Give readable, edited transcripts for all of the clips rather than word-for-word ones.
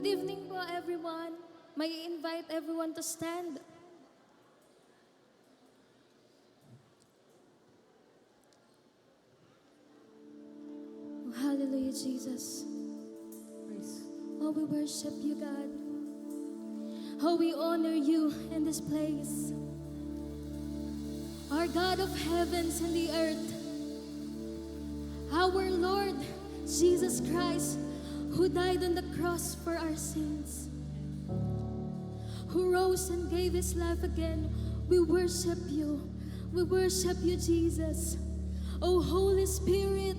Good evening po everyone. May invite everyone to stand. Oh, hallelujah, Jesus. Oh, we worship you, God. Oh, we honor you in this place. Our God of heavens and the earth. Our Lord Jesus Christ, who died on the cross for our sins, who rose and gave his life again. We worship you. We worship you, Jesus. Oh, Holy Spirit,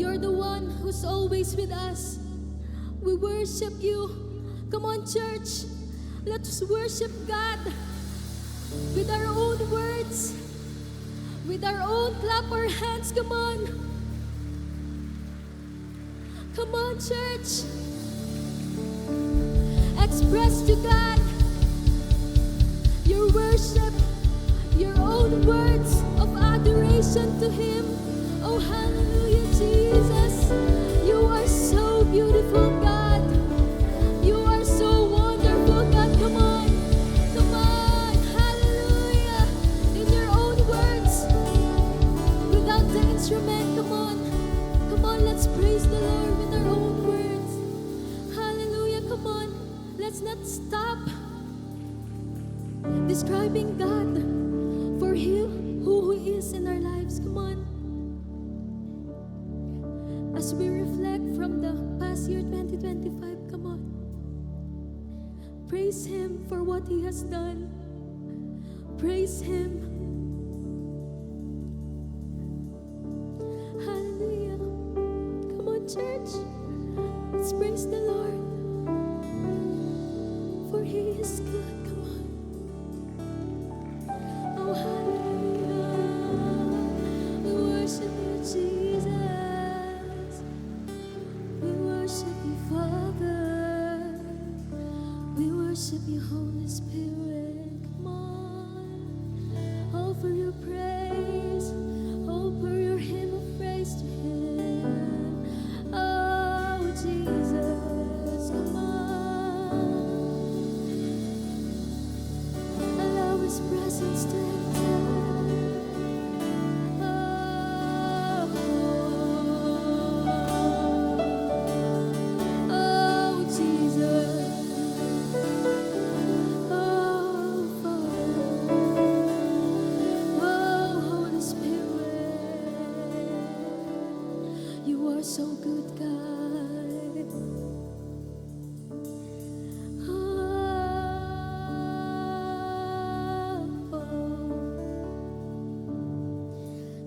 you're the one who's always with us. We worship you. Come on, church. Let's worship God with our own words, with our own clap our hands. Come on. Come on, church. Express to God your worship, your own words of adoration to Him. Oh, hallelujah, Jesus. You are so beautiful, God. You are so wonderful, God. Come on. Come on. Hallelujah. In your own words, without the instrument. Come on. Come on, let's praise the Lord with our own words. Hallelujah. Come on. Let's not stop describing God for Him who He is in our lives. Come on. As we reflect from the past year 2025, come on. Praise Him for what He has done. Praise Him. Hallelujah. Come on, church. Let's praise the Lord. For He is good. Come on. Oh, hallelujah. We worship you, Jesus. We worship you, Father. We worship you, Holy Spirit. Come on. Offer your praise. Offer your hymn of praise to Him. Oh, Jesus. Come on. Allow His presence to enter. Oh, Jesus. Oh, Father. Oh, Holy Spirit. You are so good, God.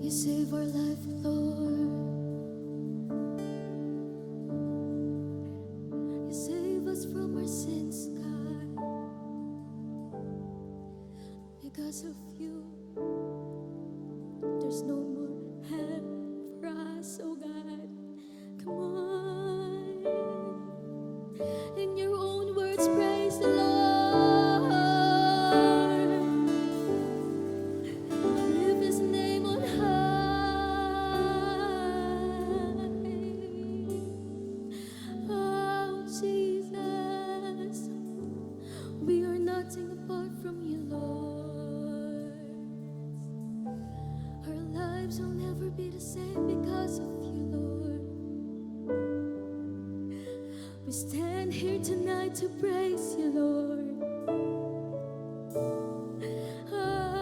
You save our life, Lord. You save us from our sins, God. Because of you, there's no more hell for us, oh God. Come on. In your own words, praise the Lord. Lift His name on high. Oh, Jesus. We are nothing apart from you, Lord. Our lives will never be the same because of you, Lord. We stand here tonight to praise you, Lord. Oh,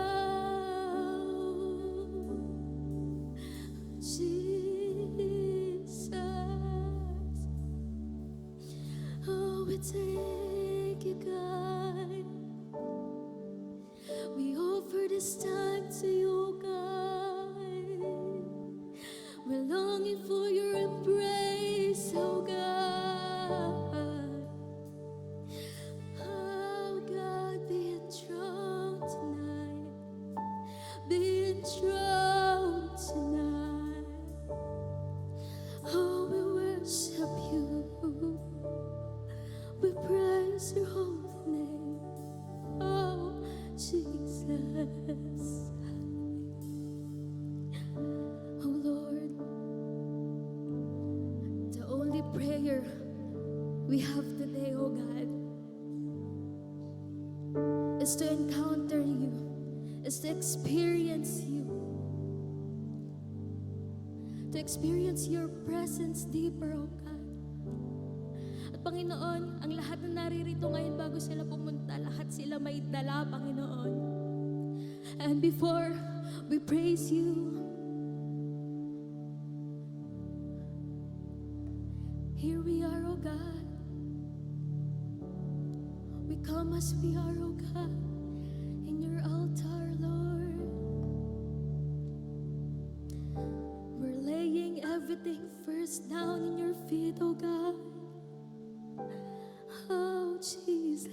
Jesus. Oh, we thank you, God. We offer this time to you, God. We're longing for your embrace, oh God. Oh God, be enthroned tonight. Be enthroned tonight. Oh, we worship you. We praise your holy name. Oh, Jesus. Oh Lord, the only prayer we have today, oh God, is to encounter you, is to experience you, to experience your presence deeper, oh God. At Panginoon, ang lahat na naririto ngayon bago sila pumunta, lahat sila may dala, Panginoon. And before we praise you, here we are, oh God. We come as we are, oh God, in your altar, Lord. We're laying everything first down in your feet, oh God. Oh, Jesus,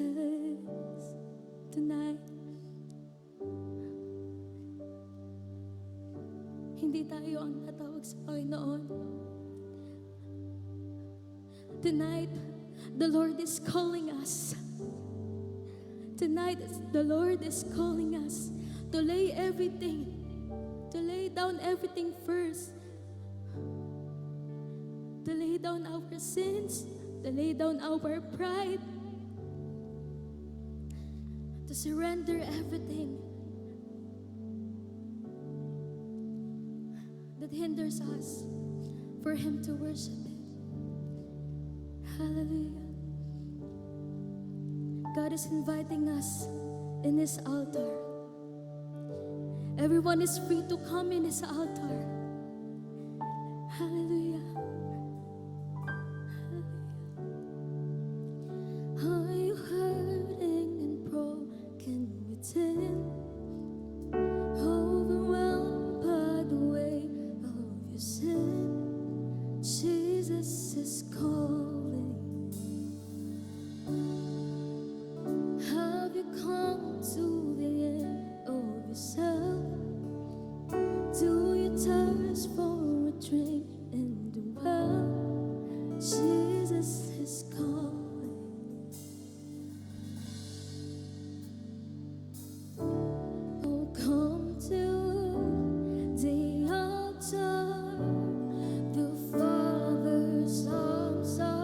tonight, hindi tayo ang tatawag sa Panginoon. Tonight, the Lord is calling us. Tonight, the Lord is calling us to lay everything, to lay down everything first, to lay down our sins, to lay down our pride, to surrender everything that hinders us for Him to worship Him. Hallelujah. God is inviting us in His altar. Everyone is free to come in His altar. Hallelujah. Hallelujah. Are you hurting and broken within? Overwhelmed by the weight of your sin? Jesus is calling. Have you come to the end of yourself? Do you thirst for a drink in the well? Jesus is calling. Oh, come to the altar. The Father's arms are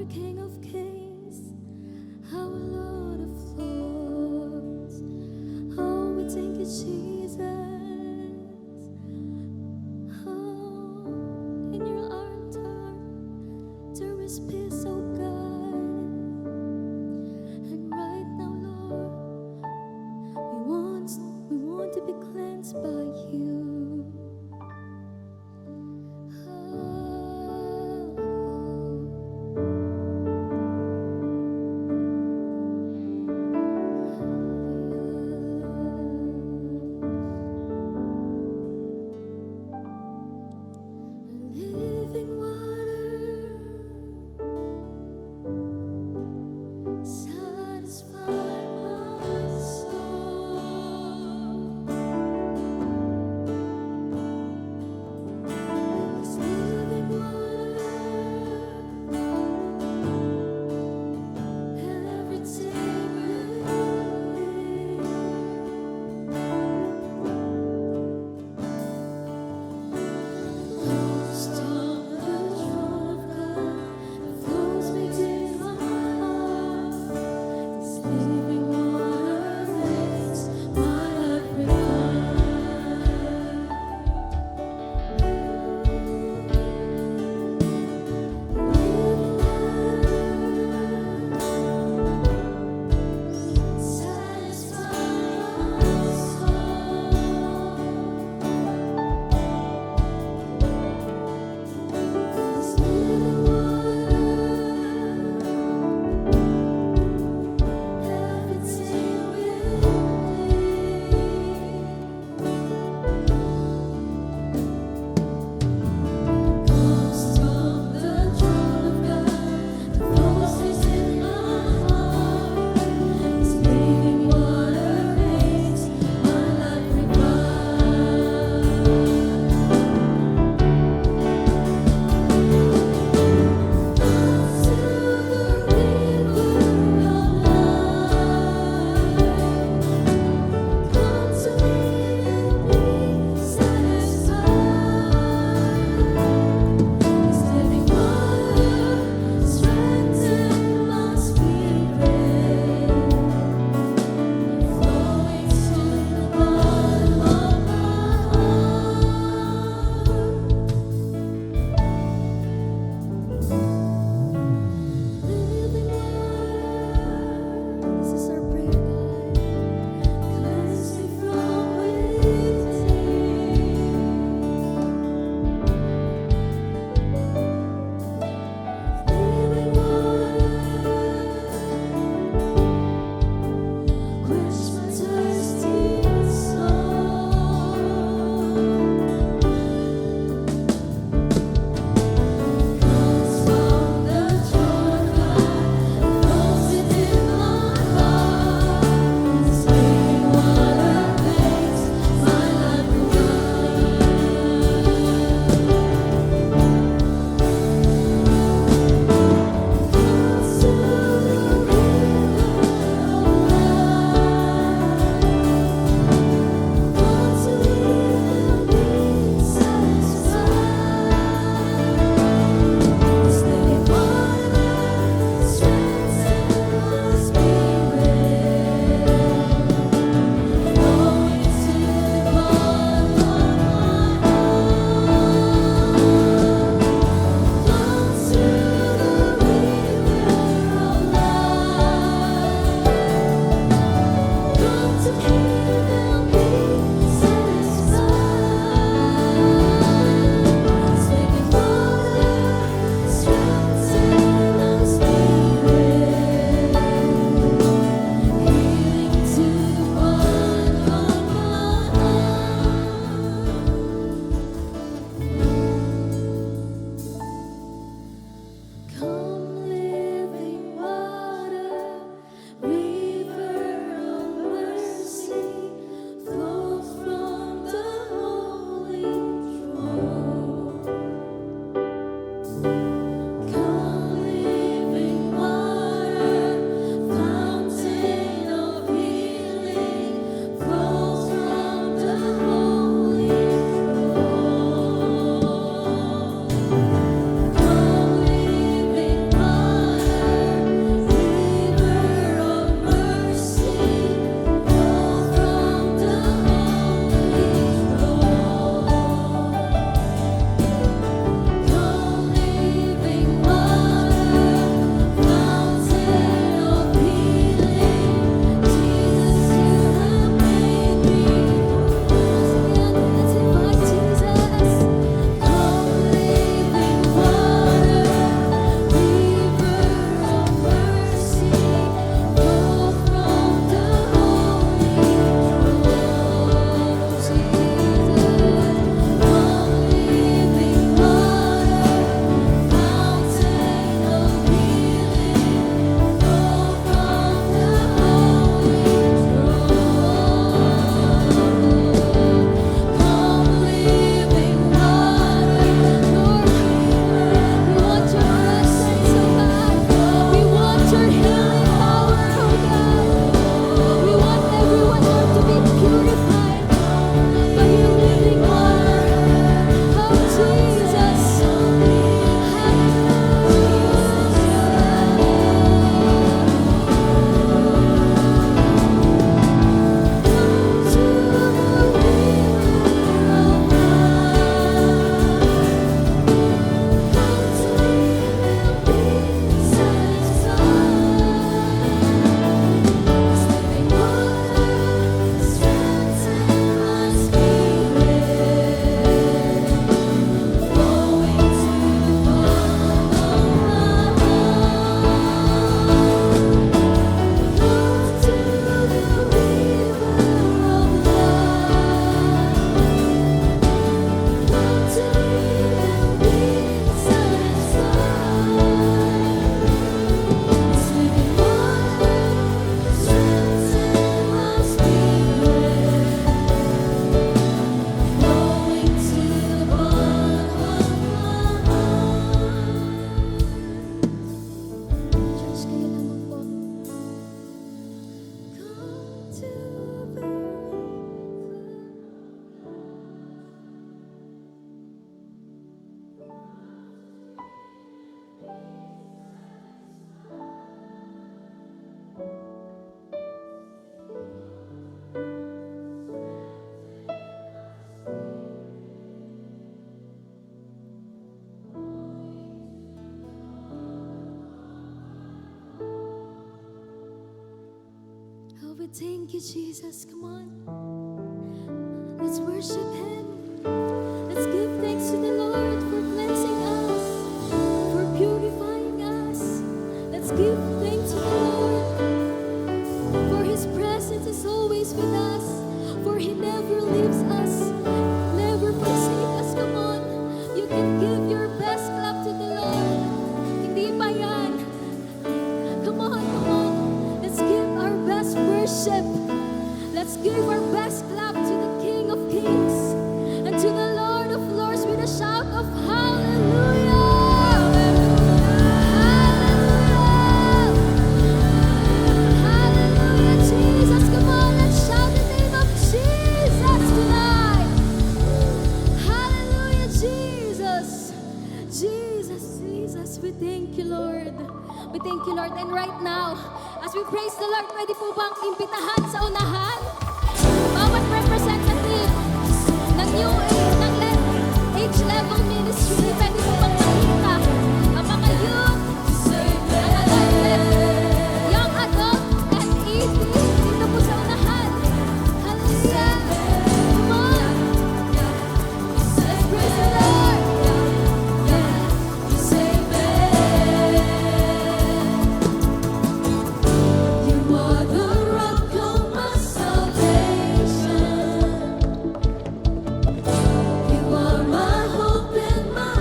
King of Kings, our Lord of Lords. Oh, we thank you, Jesus. Oh, in your altar there is peace, oh God. And right now, Lord, we want to be cleansed by you. Oh, We thank you, Jesus. Come on. Let's worship Him. Let's give thanks to the Lord for cleansing us, for purifying us. Let's give thanks to the Lord, for His presence is always with us, for He never leaves us, never forsake us. Come on. You can give your best clap to the Lord. Hindi pa yan. Come on, come on. Let's give our best worship. Let's give our best clap to the King of Kings and to the Lord of Lords with a shout of hallelujah. Hallelujah. Hallelujah, Jesus. Come on, let's shout the name of Jesus tonight. Hallelujah, Jesus. Jesus, Jesus, we thank you, Lord. We thank you, Lord. And right now, as we praise the Lord, pwede po bang imbitahan sa unahan? Bawat representative ng New Age, ng Age Level Ministry, pwede po bang makita ang mga youth, mga adult, young adult, and 80 dito po sa unahan. Hallelujah! Come on! Let's praise the Lord! You are the rock of my salvation. You are my hope and my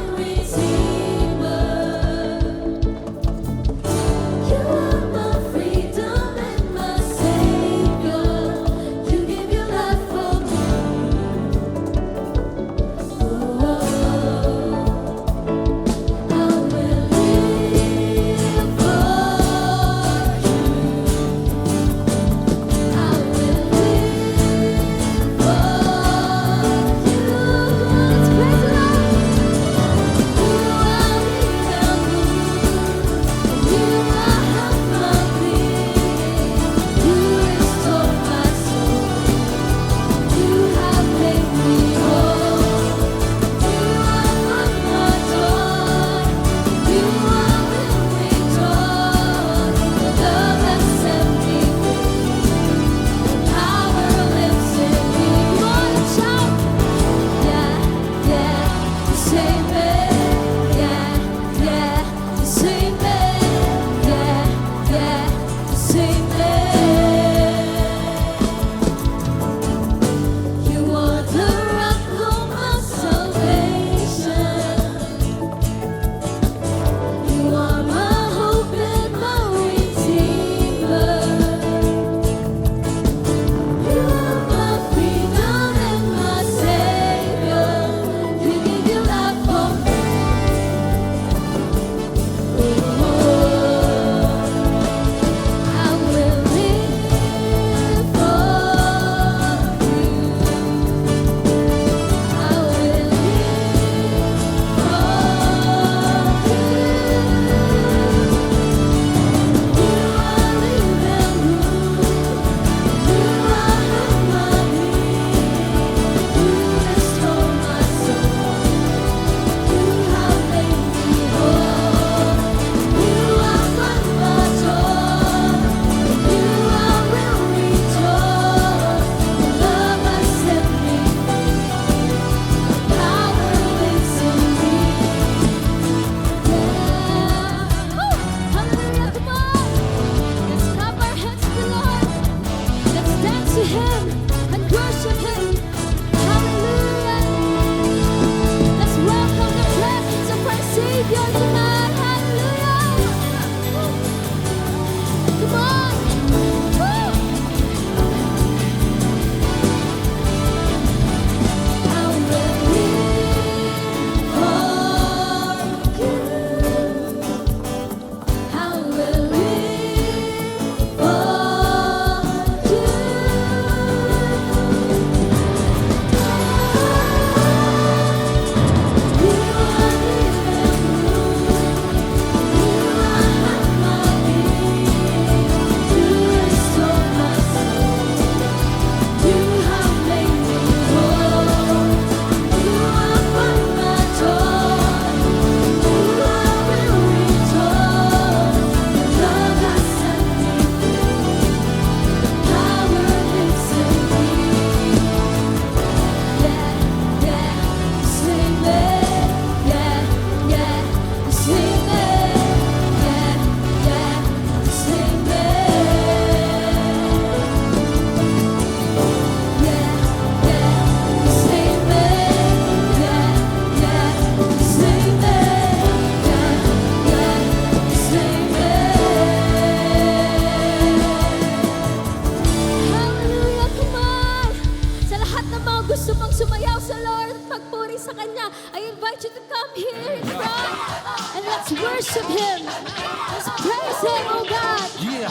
Let's worship Him. Let's praise Him, oh God. Yeah,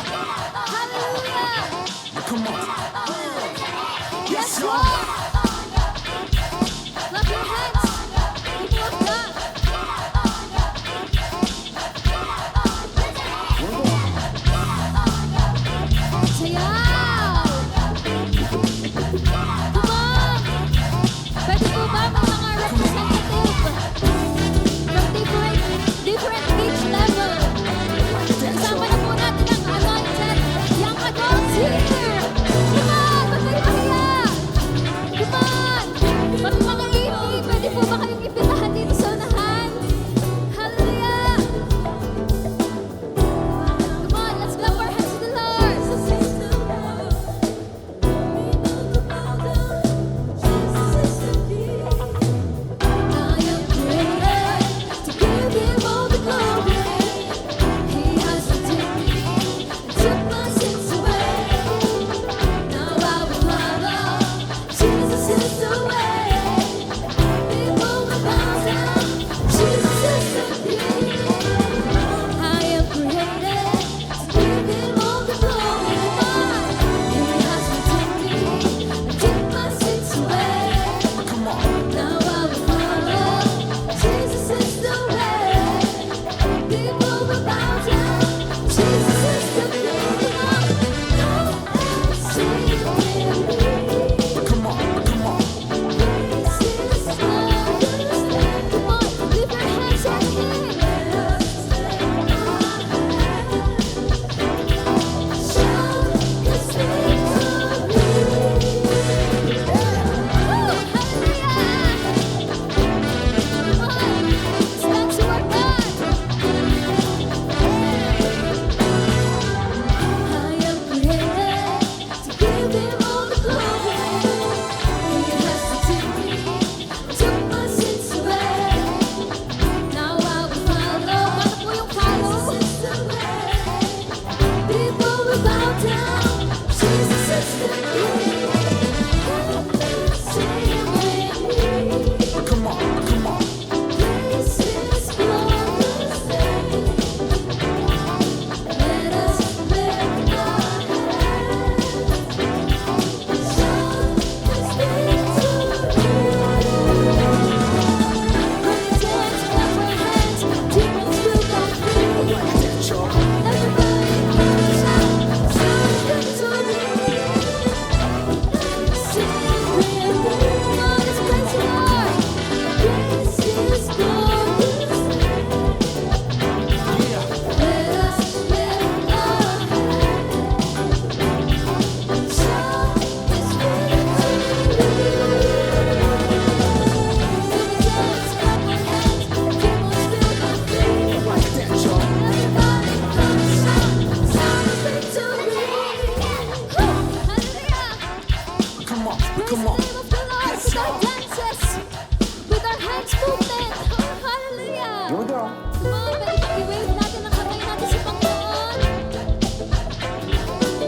Hallelujah. come on. Yes, Lord. Clap your hands. People of God. Say out. Come on. Pwede po ba may mga representative from different age level? Kasama na po natin ang anointed young adults here. Come on, ba't kayo mahiya? Come on. Pati mga ini, pwede po ba kayong ipitahan dito sa unahan? Hallelujah. Come on, let's clap our hands to the Lord. I am created to give Him all the glory. He has redeemed me and took my sins away. Now I will follow. Jesus is the way. People will bow down. Jesus is the King. I am created to give Him all the glory. He has redeemed me and took my sins away. Come on. Now I will follow. Jesus is the way. People will bow down. Jesus is the King. Sing with me. Come on. Come on. This is marvelous. Come on, lift your hands at Him. Shout His victory. Hallelujah. Stand to our God. I am created to give Him all the glory. He has redeemed me, took my sins away. Now I will follow. Ano po yung follow? People will bow down. Jesus is the King. Sing with me. Come on. Come on. This is glorious day. Let us lift our hands. Shout His victory. When we dance, clap our hands, demons will go free. That's y'all. Everybody shout His victory. Sing with me. God is praise the Lord. This is glorious day. Yeah. Let us lift our hands, shout His victory. When we dance, clap our hands, demons will go free. Like that, y'all. Everybody come shout His victory. Hallelujah. Come on. Praise Come the on. name of the Lord with our dances, with our hands movement. Hallelujah. Here we go. Come on, pwede bang i-wave natin ang kamay natin sa Panginoon?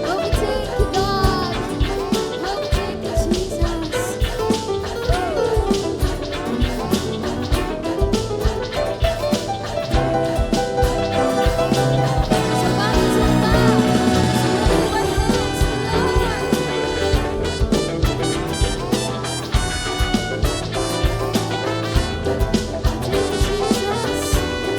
Oh, we thank you, God. Oh, we thank you, Jesus. So, bakit sa tao? Wave our hands to the Lord. Thank you, Jesus.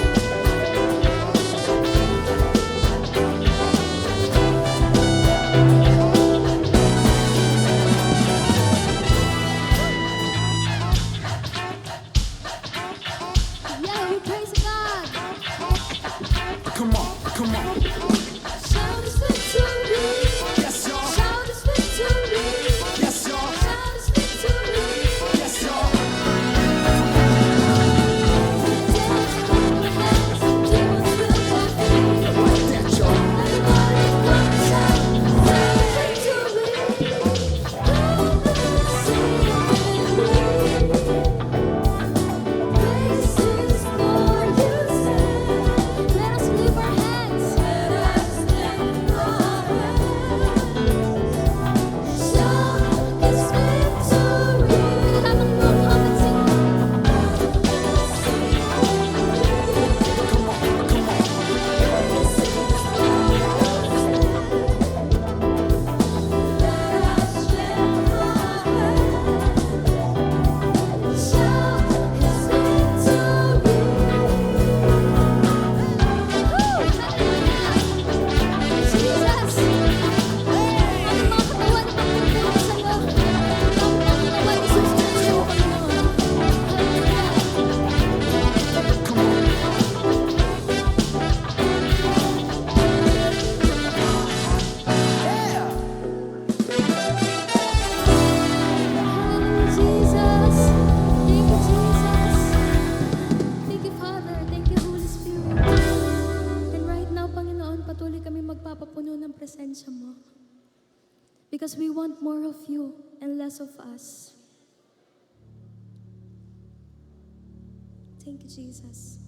because we want more of you and less of us. Thank you, Jesus.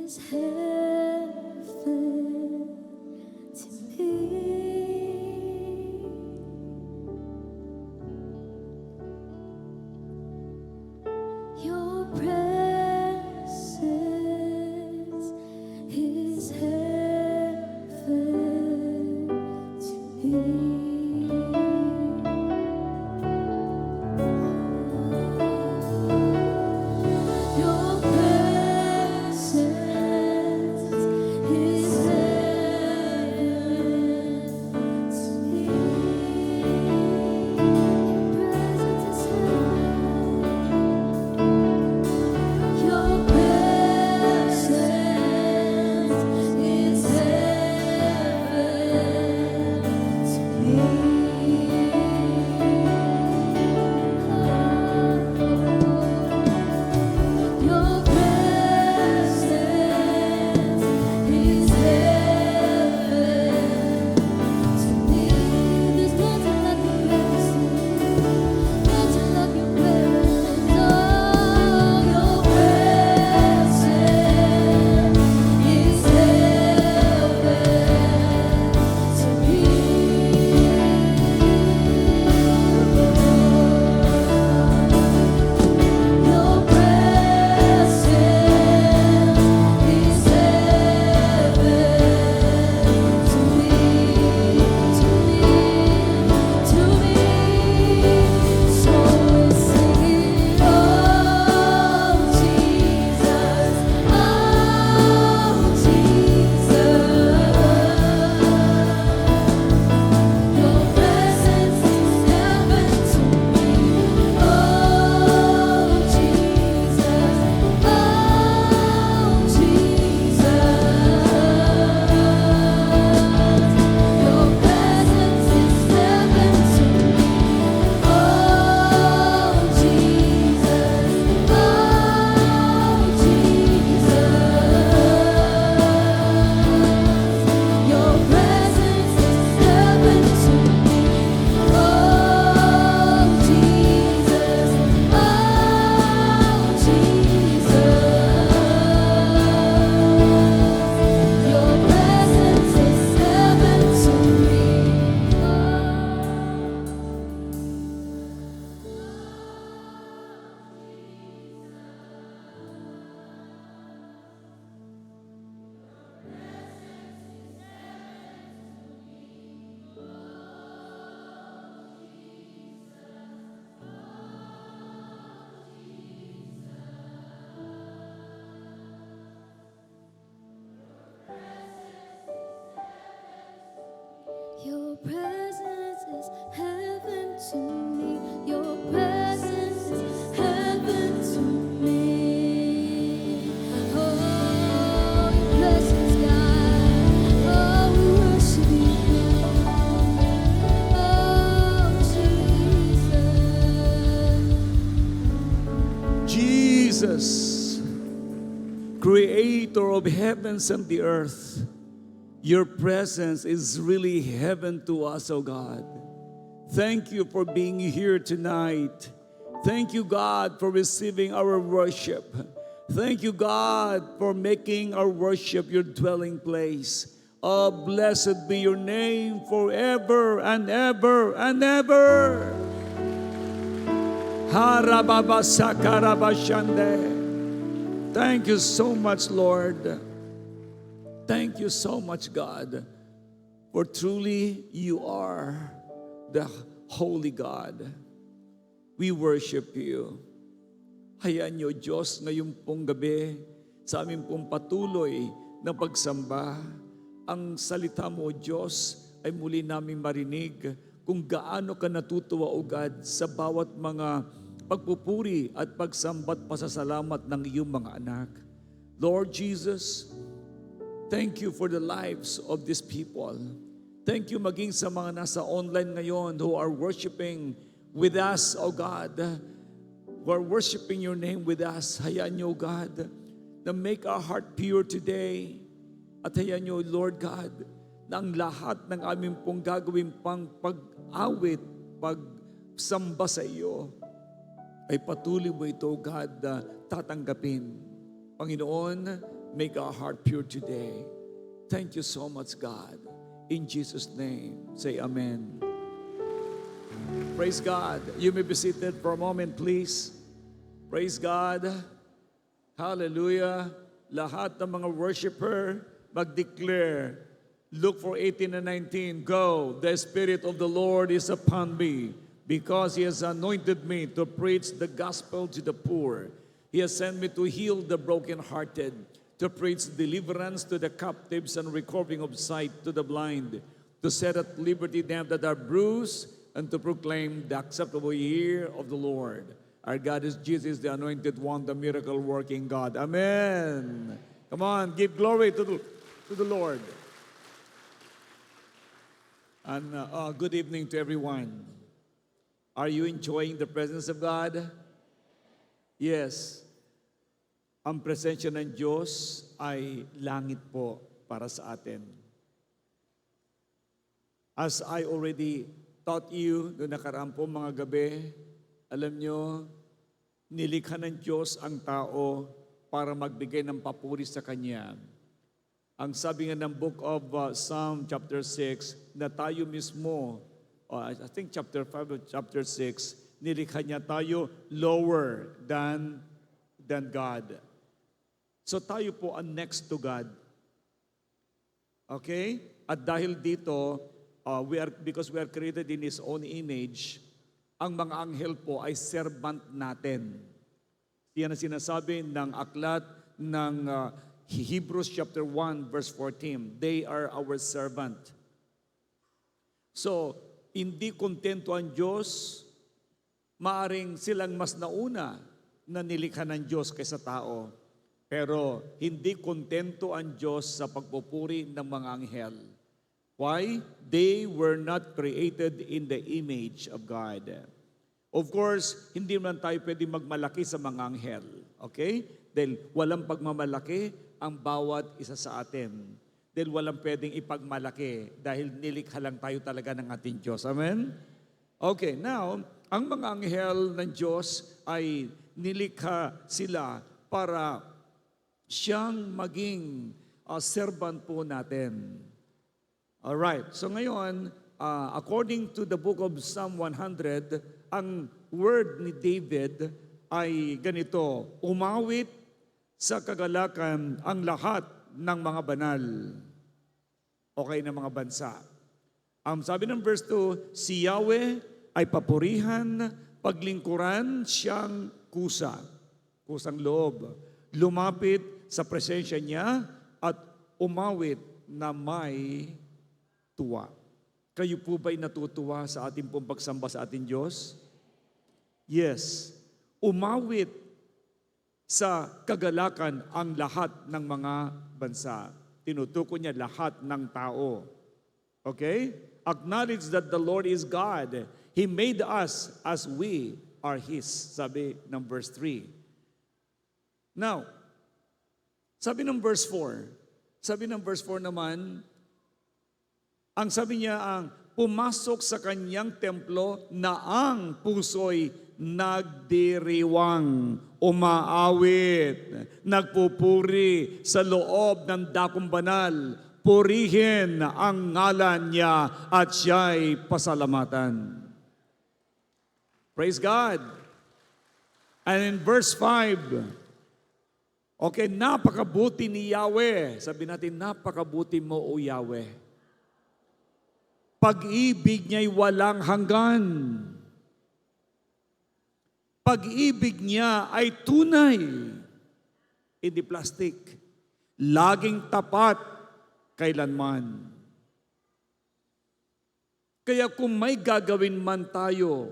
is heaven to me. Your presence is heaven to me. Your presence is heaven to me. Your presence is heaven to me. Your presence is heaven to me. There's nothing like your presence, nothing like your presence. Oh, your presence is heaven to me. Your presence is heaven to me, to me. So we sing, oh Jesus, Your presence is heaven to me. Oh Jesus, Your presence is heaven to me. Oh Jesus, Your presence is heaven to me. Oh Jesus, Your presence is heaven to me. Your presence is heaven to me. Your presence is heaven to me. Oh, your presence, God. Oh, we worship you. Oh, Jesus, creator of heavens and the earth, your presence is really heaven to us, oh God. Thank you for being here tonight. Thank you, God, for receiving our worship. Thank you, God, for making our worship your dwelling place. Oh, blessed be your name forever and ever and ever. Harababasakarabashande. Thank you so much, Lord. Thank you so much, God, for truly you are the Holy God. We worship you. Hayaan niyo, Diyos, ngayong pong gabi, sa aming pong patuloy na pagsamba, ang salita mo, Diyos, ay muli naming marinig kung gaano ka natutuwa, O God, sa bawat mga pagpupuri at pagsambat pasasalamat ng iyong mga anak. Lord Jesus, thank you for the lives of these people. Thank you maging sa mga nasa online ngayon who are worshiping with us, O God, who are worshiping your name with us. Hayaan niyo, God, na make our heart pure today. At hayaan niyo, Lord God, na ang lahat ng aming pong gagawin pang pag-awit, pagsamba sa iyo, ay patuloy mo ito, God, na tatanggapin. Panginoon, Make our heart pure today. Thank you so much, God. In Jesus' name, say amen. Praise God. You may be seated for a moment, please. Praise God. Hallelujah. Lahat ng mga worshiper, mag-declare. Luke 4:18 and 19. Go, the Spirit of the Lord is upon me, because He has anointed me to preach the gospel to the poor. He has sent me to heal the brokenhearted, to preach deliverance to the captives and recovering of sight to the blind, to set at liberty them that are bruised, and to proclaim the acceptable year of the Lord. Our God is Jesus, the anointed one, the miracle-working God. Amen. Come on, give glory to the Lord. And good evening to everyone. Are you enjoying the presence of God? Yes. Ang presensya ng Diyos ay langit po para sa atin. As I already taught you noong nakaraan po mga gabi, alam nyo, nilikha ng Diyos ang tao para magbigay ng papuri sa Kanya. Ang sabi nga ng book of Psalm chapter 6, na tayo mismo, I think chapter 5 or chapter 6, nilikha niya tayo lower than God. So tayo po ang next to God. Okay? At dahil dito, because we are created in His own image, ang mga anghel po ay servant natin. Yan ang sinasabi ng aklat ng Hebrews chapter 1 verse 14. They are our servant. So, hindi kontento ang Diyos, maaring silang mas nauna na nilikha ng Diyos kaysa tao. Pero hindi kontento ang Diyos sa pagpupuri ng mga anghel. Why? They were not created in the image of God. Of course, hindi man tayo pwede magmalaki sa mga anghel. Okay? Dahil walang pagmamalaki ang bawat isa sa atin. Dahil walang pwedeng ipagmalaki dahil nilikha lang tayo talaga ng ating Diyos. Amen? Okay, now, ang mga anghel ng Diyos ay nilikha sila para siyang maging servant po natin. Alright, so ngayon, according to the book of Psalm 100, ang word ni David ay ganito, umawit sa kagalakan ang lahat ng mga banal. Okay, ng mga bansa. Ang sabi ng verse 2, si Yahweh ay papurihan, paglingkuran siyang kusa, kusang loob. Lumapit sa presensya niya at umawit na may tuwa. Kayo po ba'y natutuwa sa ating pong pagsamba sa ating Diyos? Yes. Umawit sa kagalakan ang lahat ng mga bansa. Tinutukoy niya lahat ng tao. Okay? Acknowledge that the Lord is God. He made us as we are His. Sabi ng verse 3. Now, sabi ng verse 4. Sabi ng verse 4 naman, ang sabi niya ang pumasok sa kanyang templo na ang puso'y nagdiriwang, umaawit, nagpupuri sa loob ng dakong banal. Purihin ang ngalan niya at siya'y pasalamatan. Praise God. And in verse 5, okay, napakabuti ni Yahweh. Sabi natin, napakabuti mo, O Yahweh. Pag-ibig niya'y walang hanggan. Pag-ibig niya ay tunay. Hindi plastic. Laging tapat kailanman. Kaya kung may gagawin man tayo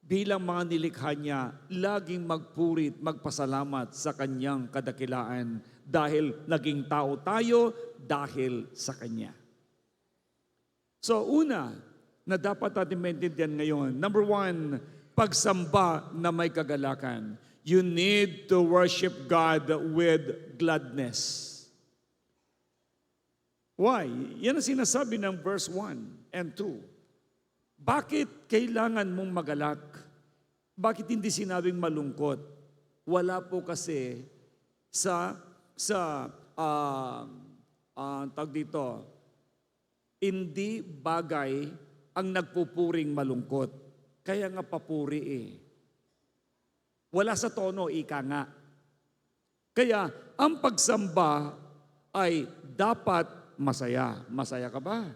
bilang mga nilikha niya, laging magpurit, magpasalamat sa kanyang kadakilaan dahil naging tao tayo dahil sa kanya. So una, na dapat natin maintindihan ngayon, number 1, pagsamba na may kagalakan. You need to worship God with gladness. Why? Yan ang sinasabi ng verse 1 and 2. Bakit kailangan mong magalak? Bakit hindi sinabing malungkot? Wala po kasi sa sa tawag dito, hindi bagay ang nagpupuring malungkot. Kaya nga papuri eh. Wala sa tono, ika nga. Kaya ang pagsamba ay dapat masaya. Masaya ka ba?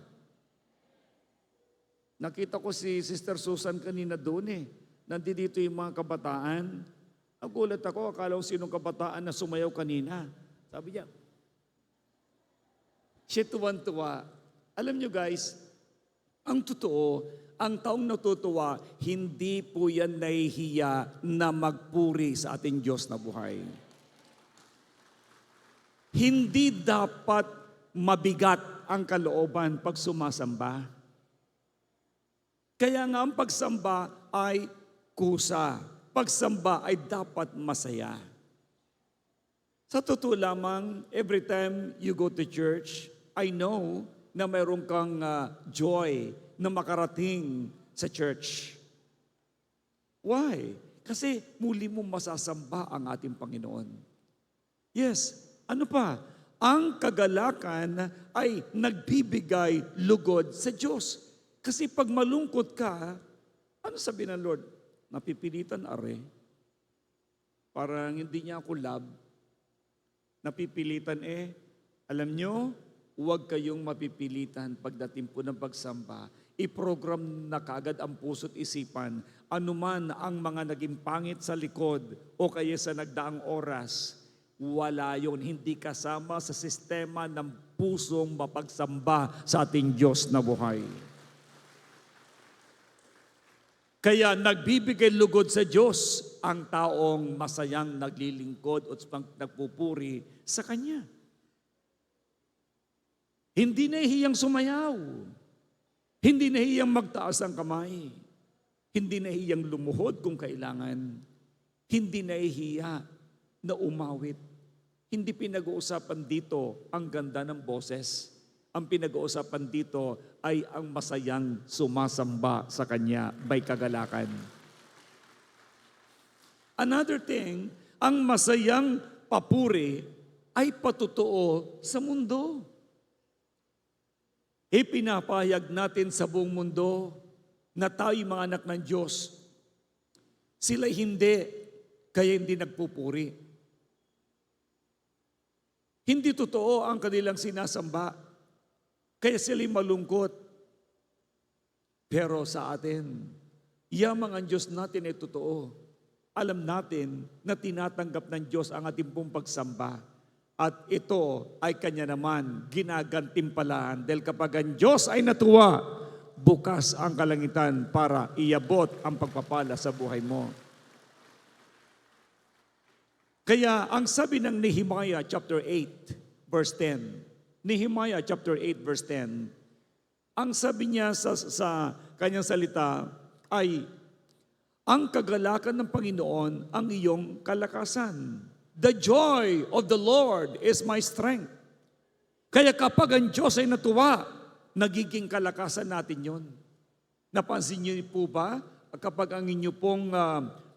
Nakita ko si Sister Susan kanina doon eh. Nandito yung mga kabataan. Nagulat ako, akala ko sinong kabataan na sumayaw kanina. Sabi niya, siya tuwan-tuwa. Alam nyo guys, ang totoo, ang taong natutuwa, hindi po yan nahihiya na magpuri sa ating Diyos na buhay. Hindi dapat mabigat ang kalooban pag sumasamba. Kaya nga ang pagsamba ay kusa. Pagsamba ay dapat masaya. Sa totoo lamang, every time you go to church, I know na mayroon kang joy na makarating sa church. Why? Kasi muli mo masasamba ang ating Panginoon. Yes, ano pa? Ang kagalakan ay nagbibigay lugod sa Diyos. Kasi pag malungkot ka, ano sabi ng Lord? Napipilitan are. Parang hindi niya ako love. Napipilitan alam nyo, huwag kayong mapipilitan pagdating po ng pagsamba. I-program na kaagad ang puso't isipan, anuman ang mga naging pangit sa likod o kaya sa nagdaang oras, wala yon, hindi kasama sa sistema ng pusong mapagsamba sa ating Diyos na buhay. Kaya nagbibigay lugod sa Diyos ang taong masayang naglilingkod o nagpupuri sa Kanya. Hindi nahihiyang sumayaw. Hindi nahihiyang magtaas ang kamay. Hindi nahihiyang lumuhod kung kailangan. Hindi nahihiya na umawit. Hindi pinag-uusapan dito ang ganda ng boses. Ang pinag-uusapan dito ay ang masayang sumasamba sa Kanya by kagalakan. Another thing, ang masayang papuri ay patotoo sa mundo. Ipinapahayag natin sa buong mundo na tayo mga anak ng Diyos. Sila hindi, kaya hindi nagpupuri. Hindi totoo ang kanilang sinasamba, kaya sila'y malungkot. Pero sa atin, yamang ang Diyos natin ay totoo. Alam natin na tinatanggap ng Diyos ang ating pong pagsamba. At ito ay Kanya naman ginagantimpalaan. Dahil kapag ang Diyos ay natuwa, bukas ang kalangitan para iabot ang pagpapala sa buhay mo. Kaya ang sabi ng Nehemiah chapter 8 verse 10, Nehemiah chapter 8 verse 10, ang sabi niya sa kanyang salita ay, ang kagalakan ng Panginoon ang iyong kalakasan. The joy of the Lord is my strength. Kaya kapag ang Diyos ay natuwa, nagiging kalakasan natin yon. Napansin niyo po ba, kapag ang inyo pong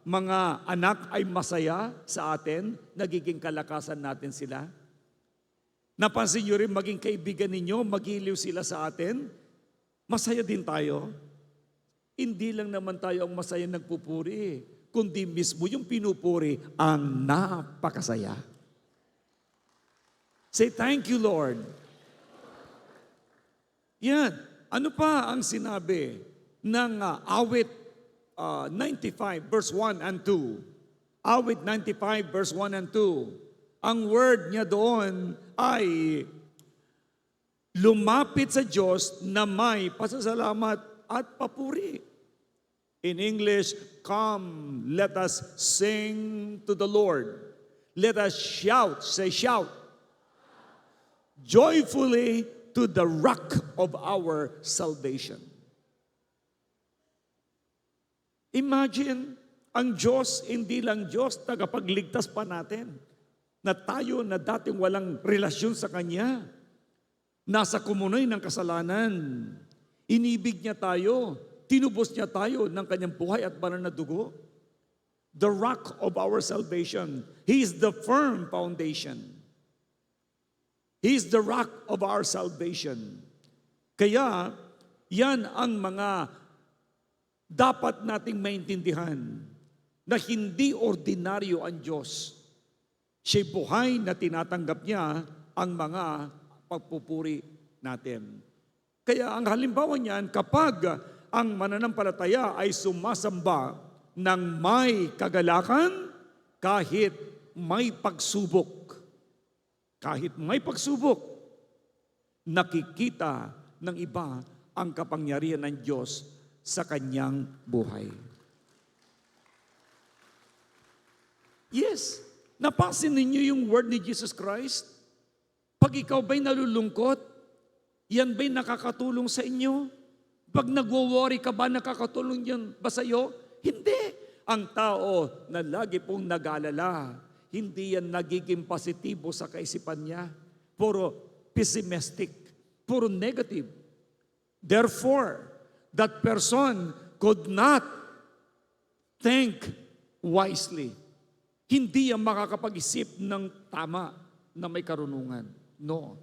mga anak ay masaya sa atin, nagiging kalakasan natin sila? Napansin niyo rin maging kaibigan ninyo, magiliw sila sa atin, masaya din tayo. Hindi lang naman tayo ang masaya nagpupuri, kundi mismo yung pinupuri ang napakasaya. Say, thank you, Lord. Yan. Ano pa ang sinabi ng awit 95 verse 1 and 2? Awit 95 verse 1 and 2. Ang word niya doon ay lumapit sa Diyos na may pasasalamat at papuri. In English, come, let us sing to the Lord. Let us shout, say shout, joyfully to the rock of our salvation. Imagine, ang Diyos, hindi lang Diyos, tagapagligtas pa natin. Na tayo na dating walang relasyon sa Kanya, nasa kumunoy ng kasalanan, inibig niya tayo, tinubos niya tayo ng Kanyang buhay at banal na dugo. The rock of our salvation. He is the firm foundation. He is the rock of our salvation. Kaya, yan ang mga dapat nating maintindihan na hindi ordinaryo ang Diyos. Siya'y buhay na tinatanggap niya ang mga pagpupuri natin. Kaya ang halimbawa niyan, kapag ang mananampalataya ay sumasamba ng may kagalakan, kahit may pagsubok. Kahit may pagsubok, nakikita ng iba ang kapangyarihan ng Diyos sa kanyang buhay. Yes, napansin ninyo yung word ni Jesus Christ? Pag ikaw ba'y nalulungkot, yan ba'y nakakatulong sa inyo? Pag nagwo-worry ka ba, nakakatulong yan ba sa iyo? Hindi. Ang tao na lagi pong nag-alala, hindi yan nagiging positibo sa kaisipan niya. Puro pessimistic, puro negative. Therefore, that person could not think wisely. Hindi yan makakapag-isip ng tama na may karunungan. No.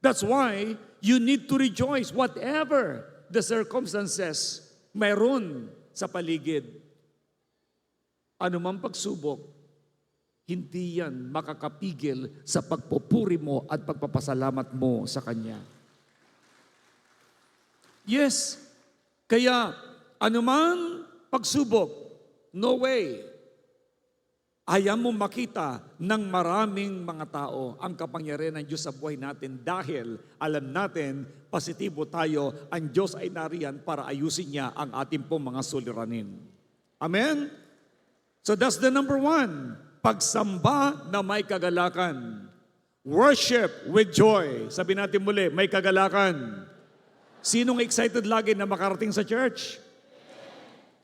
That's why you need to rejoice whatever the circumstances mayroon sa paligid. Anumang pagsubok, hindi yan makakapigil sa pagpupuri mo at pagpapasalamat mo sa Kanya. Yes, kaya anumang pagsubok, no way, ayaw mo makita ng maraming mga tao ang kapangyarihan ng Diyos sa buhay natin dahil alam natin, positibo tayo, ang Diyos ay nariyan para ayusin niya ang ating pong mga suliranin. Amen? So that's the number one, pagsamba na may kagalakan. Worship with joy. Sabi natin muli, may kagalakan. Sinong excited lagi na makarating sa church?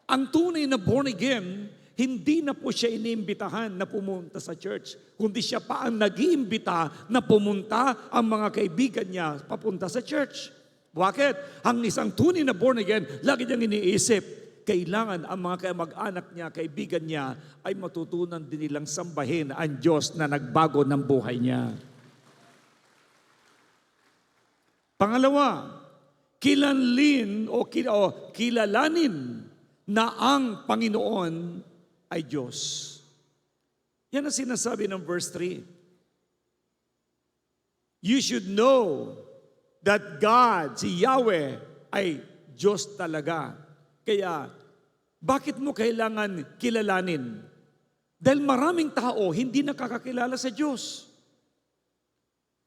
Ang tunay na born again, hindi na po siya iniimbitahan na pumunta sa church, kundi siya pa ang nag-iimbita na pumunta ang mga kaibigan niya papunta sa church. Bakit? Ang isang tunay na born again, lagi niyang iniisip, kailangan ang mga kamag-anak niya, kaibigan niya, ay matutunan din nilang sambahin ang Diyos na nagbago ng buhay niya. Pangalawa, kilalanin na ang Panginoon ay Diyos. Yan ang sinasabi ng verse 3. You should know that God, si Yahweh, ay Diyos talaga. Kaya, bakit mo kailangan kilalanin? Dahil maraming tao hindi nakakakilala sa Diyos.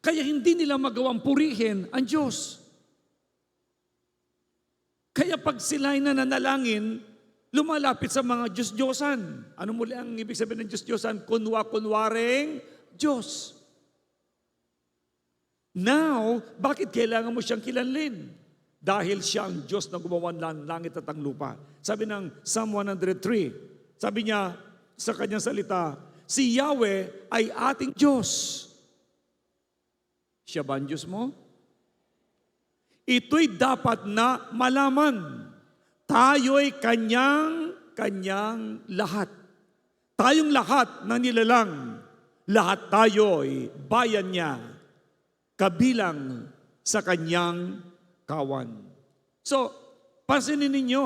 Kaya hindi nila magawang purihin ang Diyos. Kaya pag sila'y nananalangin, lumalapit sa mga Diyos-Diyosan. Ano muli ang ibig sabihin ng Diyos-Diyosan? Kunwa-kunwaring Diyos. Now, bakit kailangan mo siyang kilanlin? Dahil siya ang Diyos na gumawa ng langit at ang lupa. Sabi ng Psalm 103, sabi niya sa kanyang salita, si Yahweh ay ating Diyos. Siya ba ang Diyos mo? Ito'y dapat na malaman. Tayo'y kanyang lahat. Tayong lahat na nilalang. Lahat tayo'y bayan niya. Kabilang sa kanyang kawan. So, pansinin ninyo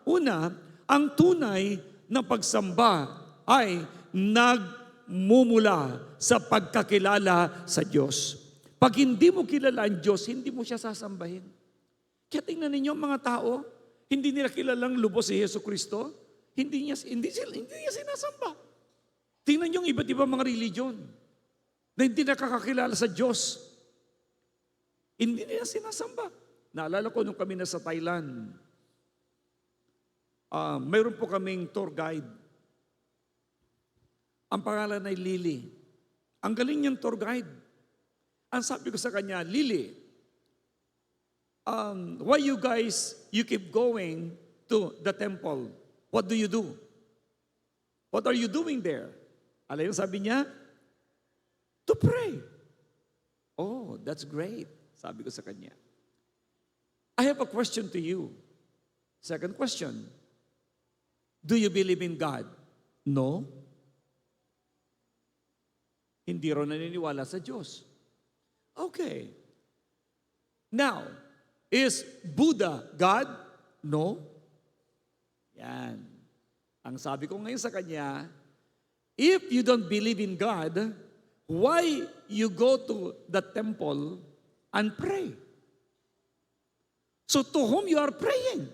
una, ang tunay na pagsamba ay nagmumula sa pagkakilala sa Diyos. Pag hindi mo kilala ang Diyos, hindi mo siya sasambahin. Kaya tingnan ninyo mga tao, hindi nila kilalang lubos si Yesu Kristo, hindi niya sinasamba. Tingnan niyo yung iba't ibang mga religion na hindi nakakakilala sa Diyos. Hindi nila sinasamba. Naalala ko nung kami nasa Thailand, mayroon po kaming tour guide. Ang pangalan ay Lily. Ang galing niyang tour guide. Ang sabi ko sa kanya, Lily, why you keep going to the temple? What do you do? What are you doing there? Alam yung sabi niya? To pray. Oh, that's great. Sabi ko sa kanya. I have a question to you. Second question. Do you believe in God? No. Hindi raw naniniwala sa Diyos. Okay. Now, is Buddha God? No. Yan. Ang sabi ko ngayon sa kanya, if you don't believe in God, why you go to the temple and pray? So to whom you are praying?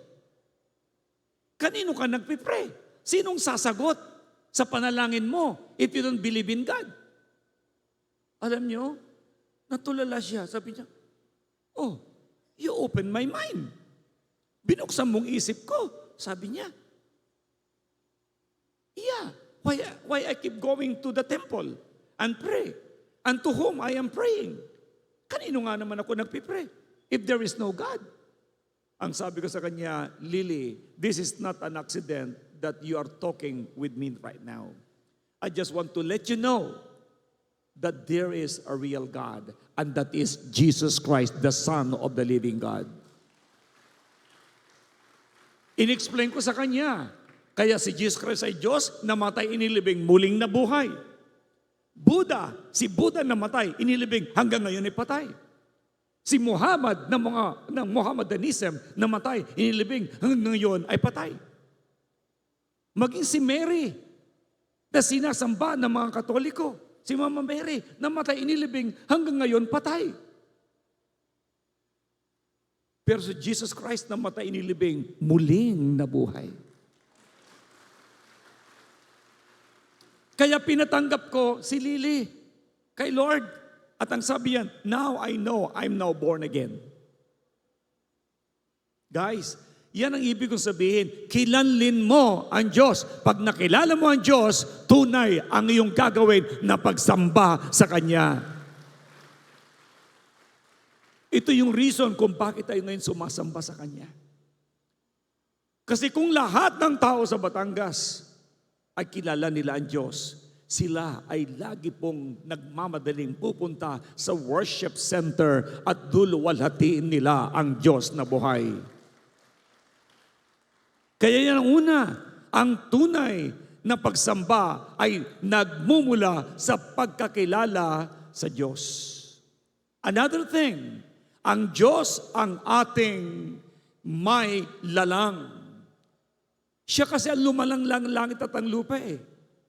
Kanino ka nagpipray? Sinong sasagot sa panalangin mo if you don't believe in God? Alam nyo, natulala siya. Sabi niya, oh, you open my mind. Binuksan mong isip ko. Sabi niya, yeah, why I keep going to the temple and pray? And to whom I am praying? Kanino nga naman ako nagpipray if there is no God? Ang sabi ko sa kanya, Lily, this is not an accident that you are talking with me right now. I just want to let you know that there is a real God, and that is Jesus Christ, the Son of the living God. In-explain ko sa kanya, kaya si Jesus Christ ay Diyos, namatay, inilibing, muling nabuhay. Buddha, si Buddha namatay, inilibing, hanggang ngayon ay patay. Si Muhammad, ng Mohammedanism, namatay, inilibing, hanggang ngayon ay patay. Maging si Mary, na sinasamba ng mga Katoliko, si Mama Mary, namatay, inilibing, hanggang ngayon patay. Pero si Jesus Christ namatay, inilibing, muling nabuhay. Kaya pinatanggap ko si Lily kay Lord. At ang sabi yan, now I know I'm now born again. Guys, yan ang ibig kong sabihin. Kilanlin mo ang Diyos. Pag nakilala mo ang Diyos, tunay ang iyong gagawin na pagsamba sa Kanya. Ito yung reason kung bakit tayo ngayon sumasamba sa Kanya. Kasi kung lahat ng tao sa Batangas ay kilala nila ang Diyos, sila ay lagi pong nagmamadaling pupunta sa worship center at duluwalhatiin nila ang Diyos na buhay. Kaya yan ang una, ang tunay na pagsamba ay nagmumula sa pagkakilala sa Diyos. Another thing, ang Diyos ang ating may lalang. Siya kasi ang lumalang langit at ang lupa eh.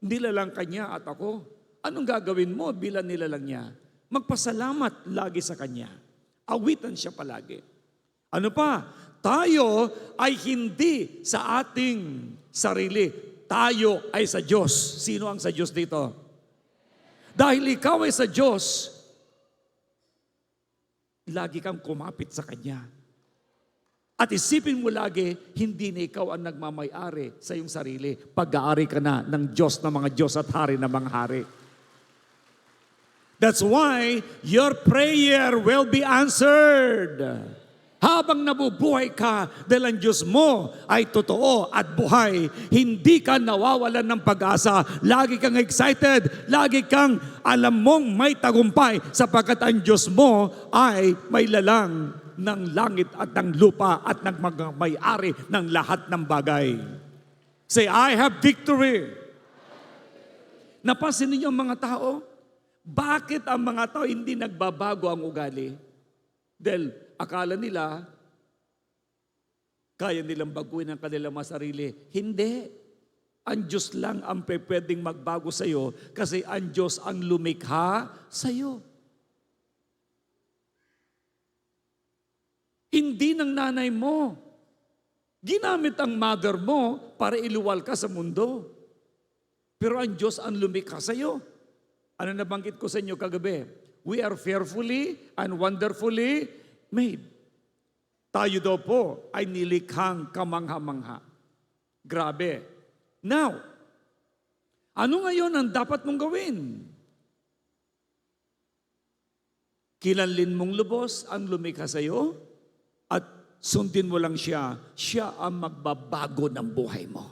Nilalang Kanya at ako. Anong gagawin mo bilang nilalang niya? Magpasalamat lagi sa Kanya. Awitan siya palagi. Ano pa? Tayo ay hindi sa ating sarili. Tayo ay sa Diyos. Sino ang sa Diyos dito? Dahil ikaw ay sa Diyos, lagi kang kumapit sa Kanya. At isipin mo lagi, hindi na ikaw ang nagmamay-ari sa iyong sarili. Pag-aari ka na ng Diyos na mga Diyos at hari na mga hari. That's why your prayer will be answered. Habang nabubuhay ka dahil ang Diyos mo ay totoo at buhay, hindi ka nawawalan ng pag-asa. Lagi kang excited, lagi kang alam mong may tagumpay sapagkat ang Diyos mo ay may lalang ng langit at ng lupa at ng may-ari ng lahat ng bagay. Say, I have victory. Napansin niyo ang mga tao? Bakit ang mga tao hindi nagbabago ang ugali? Dahil akala nila, kaya nilang baguhin ang kanilang mga sarili. Hindi. Ang Diyos lang ang pwedeng magbago sa iyo kasi ang Diyos ang lumikha sa iyo. Hindi ng nanay mo. Ginamit ang mother mo para iluwal ka sa mundo. Pero ang Diyos ang lumikha sa iyo. Ano nabanggit ko sa inyo kagabi? We are fearfully and wonderfully made. Tayo daw po ay nilikhang kamangha-mangha. Grabe. Now, ano ngayon ang dapat mong gawin? Kilanlin mong lubos ang lumikha sa iyo at sundin mo lang siya. Siya ang magbabago ng buhay mo.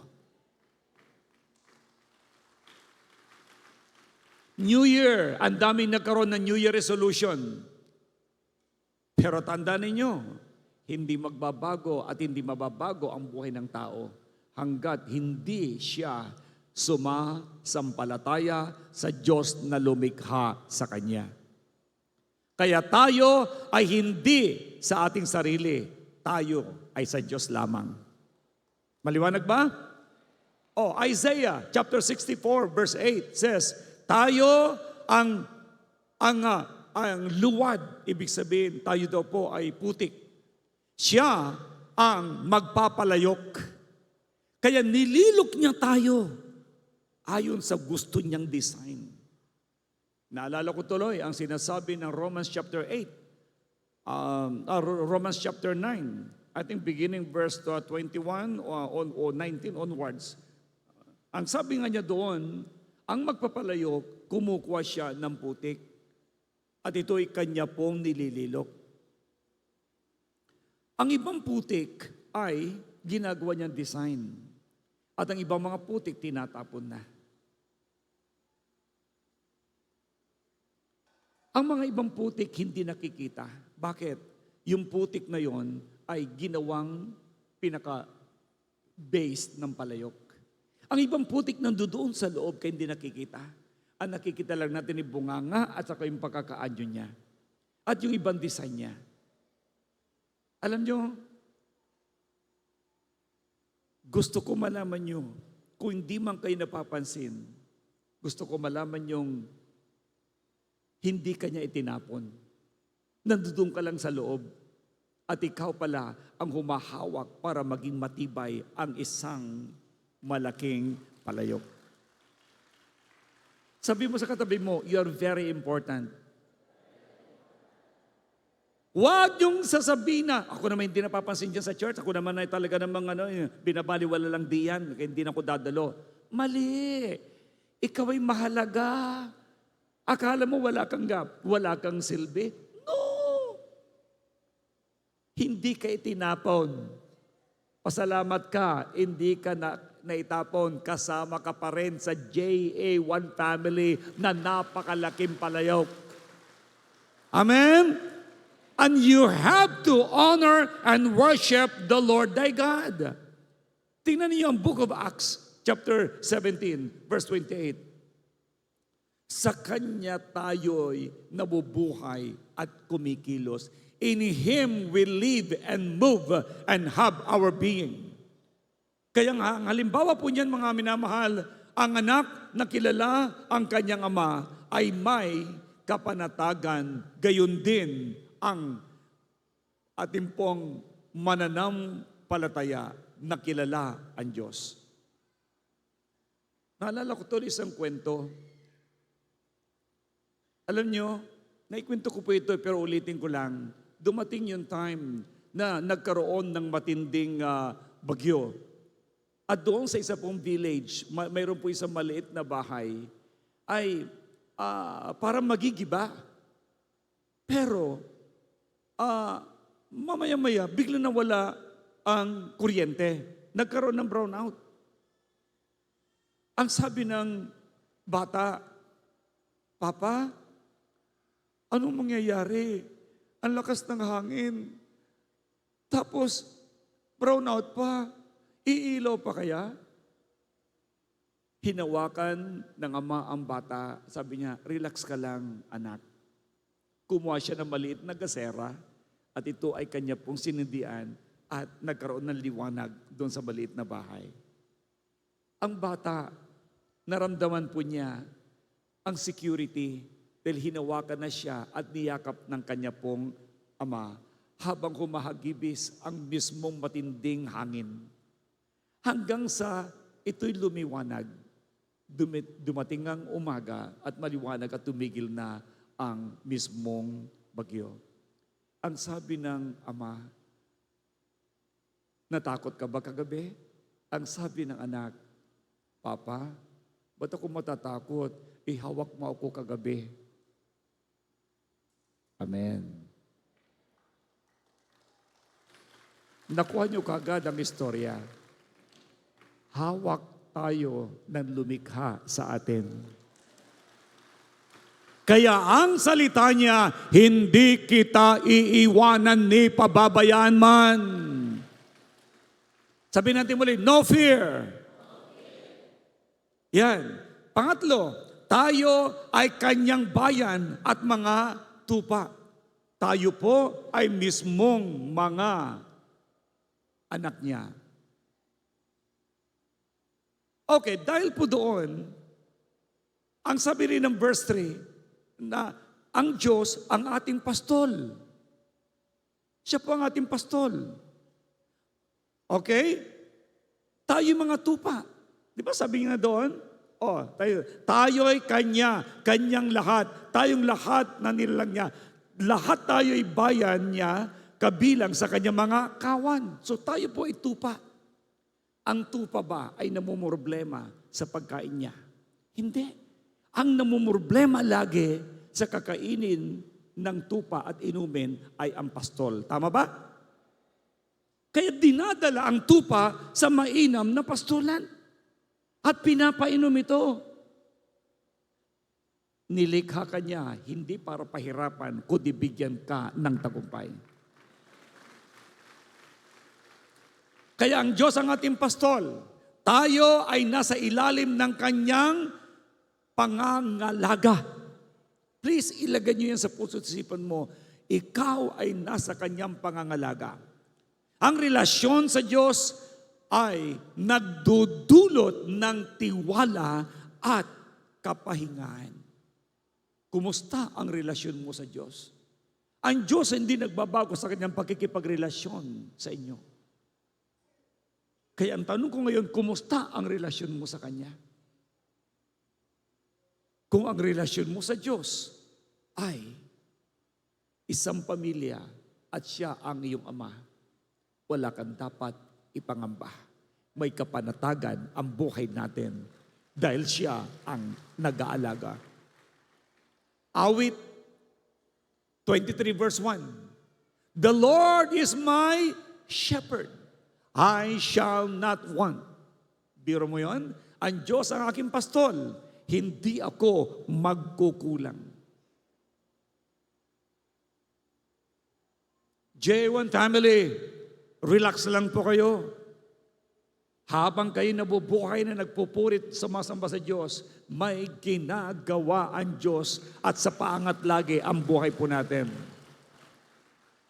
New Year, ang daming nagkaroon ng New Year resolution. Pero tandaan ninyo, hindi magbabago at hindi mababago ang buhay ng tao hanggat hindi siya sumasampalataya sa Diyos na lumikha sa Kanya. Kaya tayo ay hindi sa ating sarili. Tayo ay sa Diyos lamang. Maliwanag ba? Isaiah chapter 64 verse 8 says, tayo ang luwad. Ibig sabihin, tayo daw po ay putik. Siya ang magpapalayok. Kaya nililok niya tayo ayon sa gusto niyang design. Naalala ko tuloy ang sinasabi ng Romans chapter 8, Romans chapter 9, I think beginning verse 21 o 19 onwards. Ang sabi nga niya doon, ang magpapalayok, kumukuha siya ng putik at ito'y kanya pong nilililok. Ang ibang putik ay ginagawa niyang design at ang ibang mga putik tinatapon na. Ang mga ibang putik hindi nakikita. Bakit? Yung putik na yon ay ginawang pinaka-base ng palayok. Ang ibang putik nandoon sa loob kaya hindi nakikita. Ang nakikita lang natin yung bunganga at saka yung pagkakaanyo niya. At yung ibang design niya. Alam nyo, gusto ko malaman nyo, kung hindi man kayo napapansin, gusto ko malaman yung hindi kanya itinapon. Nandoon ka lang sa loob at ikaw pala ang humahawak para maging matibay ang isang malaking palayok. Sabi mo sa katabi mo, you are very important. Huwag yung sasabihin na, ako naman hindi napapansin dyan sa church, ako naman ay talaga namang binabaliwala lang diyan, kaya hindi na ako dadalo. Mali! Ikaw ay mahalaga. Akala mo wala kang silbi? No! Hindi ka itinapon. Pasalamat ka, hindi ka naitapon. Kasama ka pa rin sa JA1 family na napakalaking palayok. Amen? And you have to honor and worship the Lord thy God. Tingnan niyo ang book of Acts, chapter 17, verse 28. Sa Kanya tayo'y nabubuhay at kumikilos. In Him we live and move and have our being. Kaya nga, ang halimbawa po niyan mga minamahal, ang anak na kilala ang kanyang ama ay may kapanatagan, gayon din ang ating pong mananampalataya na kilala ang Diyos. Naalala ko tuloy isang kwento. Alam nyo, naikwento ko po ito pero ulitin ko lang. Dumating yung time na nagkaroon ng matinding bagyo. At doon sa isa pong village, mayroon po isang maliit na bahay, ay parang magigiba. Pero, mamaya-maya, bigla nawala ang kuryente. Nagkaroon ng brownout. Ang sabi ng bata, Papa, anong mangyayari? Ang lakas ng hangin. Tapos, brownout pa. Iilaw pa kaya? Hinawakan ng ama ang bata. Sabi niya, relax ka lang, anak. Kumuha siya ng maliit na gasera at ito ay kanya pong sinindian at nagkaroon ng liwanag doon sa maliit na bahay. Ang bata, naramdaman po niya ang security dahil hinawakan na siya at niyakap ng kanya pong ama habang humahagibis ang mismong matinding hangin. Hanggang sa ito'y lumiwanag, dumating ang umaga at maliwanag at tumigil na ang mismong bagyo. Ang sabi ng ama, natakot ka ba kagabi? Ang sabi ng anak, Papa, ba't ako matatakot? Ihawak mo ako kagabi. Amen. Nakuha niyo kagad ang istorya. Hawak tayo ng lumikha sa atin. Kaya ang salita niya, hindi kita iiwanan ni pababayaan man. Sabi natin muli, no fear. Yan. Pangatlo, tayo ay kanyang bayan at mga tupa. Tayo po ay mismong mga anak niya. Okay, dahil po doon, ang sabi rin ng verse 3, na ang Diyos ang ating pastol. Siya po ang ating pastol. Okay? Tayo mga tupa. Di ba sabi niya doon? Tayo ay kanyang lahat. Tayong lahat na nilalang niya. Lahat tayo ay bayan niya, kabilang sa kanyang mga kawan. So tayo po ay tupa. Ang tupa ba ay namumroblema sa pagkain niya? Hindi. Ang namumroblema lagi sa kakainin ng tupa at inumin ay ang pastol. Tama ba? Kaya dinadala ang tupa sa mainam na pastulan at pinapainom ito. Nilikha ka niya, hindi para pahirapan, kundi bigyan ka ng tagumpay. Kaya ang Diyos ang ating pastol. Tayo ay nasa ilalim ng kanyang pangangalaga. Please, ilagay niyo yan sa puso at isipan mo. Ikaw ay nasa kanyang pangangalaga. Ang relasyon sa Diyos ay nagdudulot ng tiwala at kapahingahan. Kumusta ang relasyon mo sa Diyos? Ang Diyos hindi nagbabago sa kanyang pagkikipagrelasyon sa inyo. Kaya ang tanong ko ngayon, kumusta ang relasyon mo sa Kanya? Kung ang relasyon mo sa Diyos ay isang pamilya at Siya ang iyong Ama, wala kang dapat ipangamba. May kapanatagan ang buhay natin dahil Siya ang nag-aalaga. Awit 23 verse 1. The Lord is my shepherd. I shall not want. Biro mo yun? Ang Diyos ang aking pastol. Hindi ako magkukulang. J1 family, relax lang po kayo. Habang kayo nabubuhay na nagpupurit sumasamba sa Diyos, may ginagawa ang Diyos at sa paangat lagi ang buhay po natin.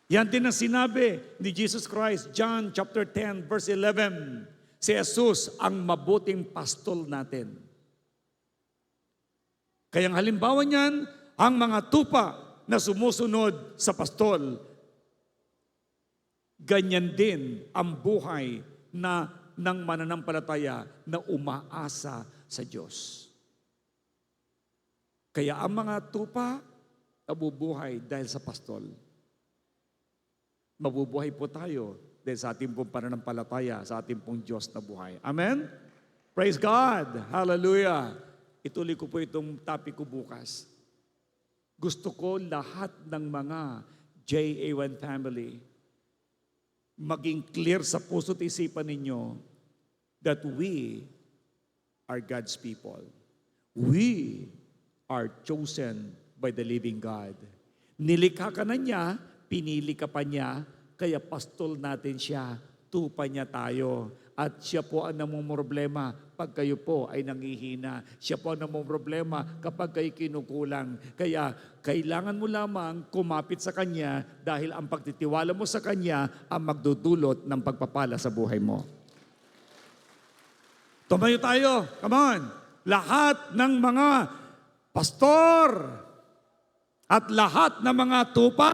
Yan din ang sinabi ni Jesus Christ, John chapter 10 verse 11. Si Jesus ang mabuting pastol natin. Kaya ang halimbawa niyan, ang mga tupa na sumusunod sa pastol, ganyan din ang buhay na ng mananampalataya na umaasa sa Diyos. Kaya ang mga tupa nabubuhay dahil sa pastol. Mabubuhay po tayo dahil sa ating pong pananampalataya, sa ating pong Diyos na buhay. Amen? Praise God! Hallelujah! Ituloy ko po itong topic ko bukas. Gusto ko lahat ng mga JA1 family maging clear sa puso at isipan ninyo that we are God's people. We are chosen by the living God. Nilikha ka na niya, pinili ka pa niya, kaya pastol natin siya, tupa niya tayo. At siya po ang namumroblema pag kayo po ay nangihina. Siya po ang namumroblema kapag kayo kinukulang. Kaya kailangan mo lamang kumapit sa Kanya dahil ang pagtitiwala mo sa Kanya ang magdudulot ng pagpapala sa buhay mo. Tumayo tayo. Come on. Lahat ng mga pastor at lahat ng mga tupa,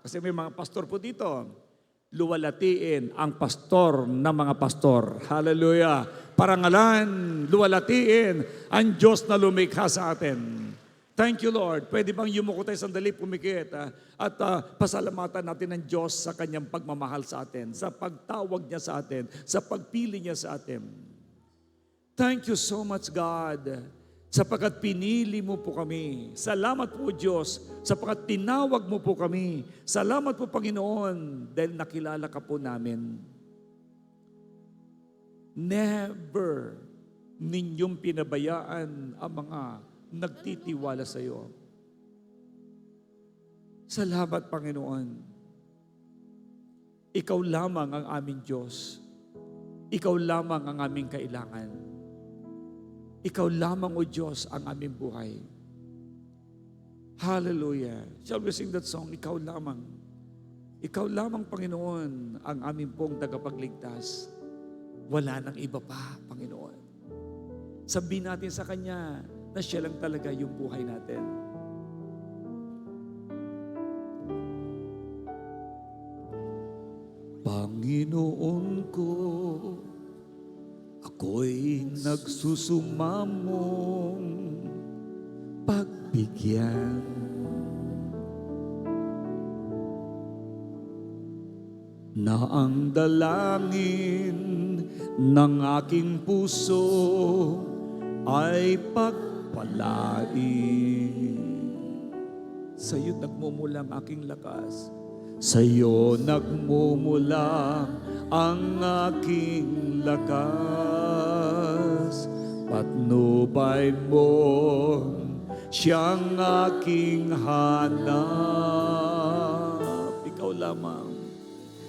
kasi may mga pastor po dito, luwalatiin ang pastor ng mga pastor. Hallelujah. Parangalan, luwalatiin ang Diyos na lumikha sa atin. Thank you, Lord. Pwede bang yumuko tayo sandali, pumikit, at pasalamatan natin ang Diyos sa Kanyang pagmamahal sa atin, sa pagtawag niya sa atin, sa pagpili niya sa atin. Thank you so much, God, sapagkat pinili mo po kami. Salamat po, Diyos, sapagkat tinawag mo po kami. Salamat po, Panginoon, dahil nakilala ka po namin. Never ninyong pinabayaan ang mga nagtitiwala sa iyo. Salamat, Panginoon. Ikaw lamang ang aming Diyos. Ikaw lamang ang aming kailangan. Ikaw lamang, O Diyos, ang aming buhay. Hallelujah. Shall we sing that song? Ikaw lamang. Ikaw lamang, Panginoon, ang aming pong tagapagligtas. Wala nang iba pa, Panginoon. Sabihin natin sa Kanya na siya lang talaga yung buhay natin. Panginoon ko, ako'y nagsusumamong pagbigyan. Na ang dalangin ng aking puso ay pagpalain. Sa'yo nagmumula ang aking lakas. Sa'yo nagmumula ang aking lakas. Patnubayan mo siyang aking hanap. Ikaw lamang.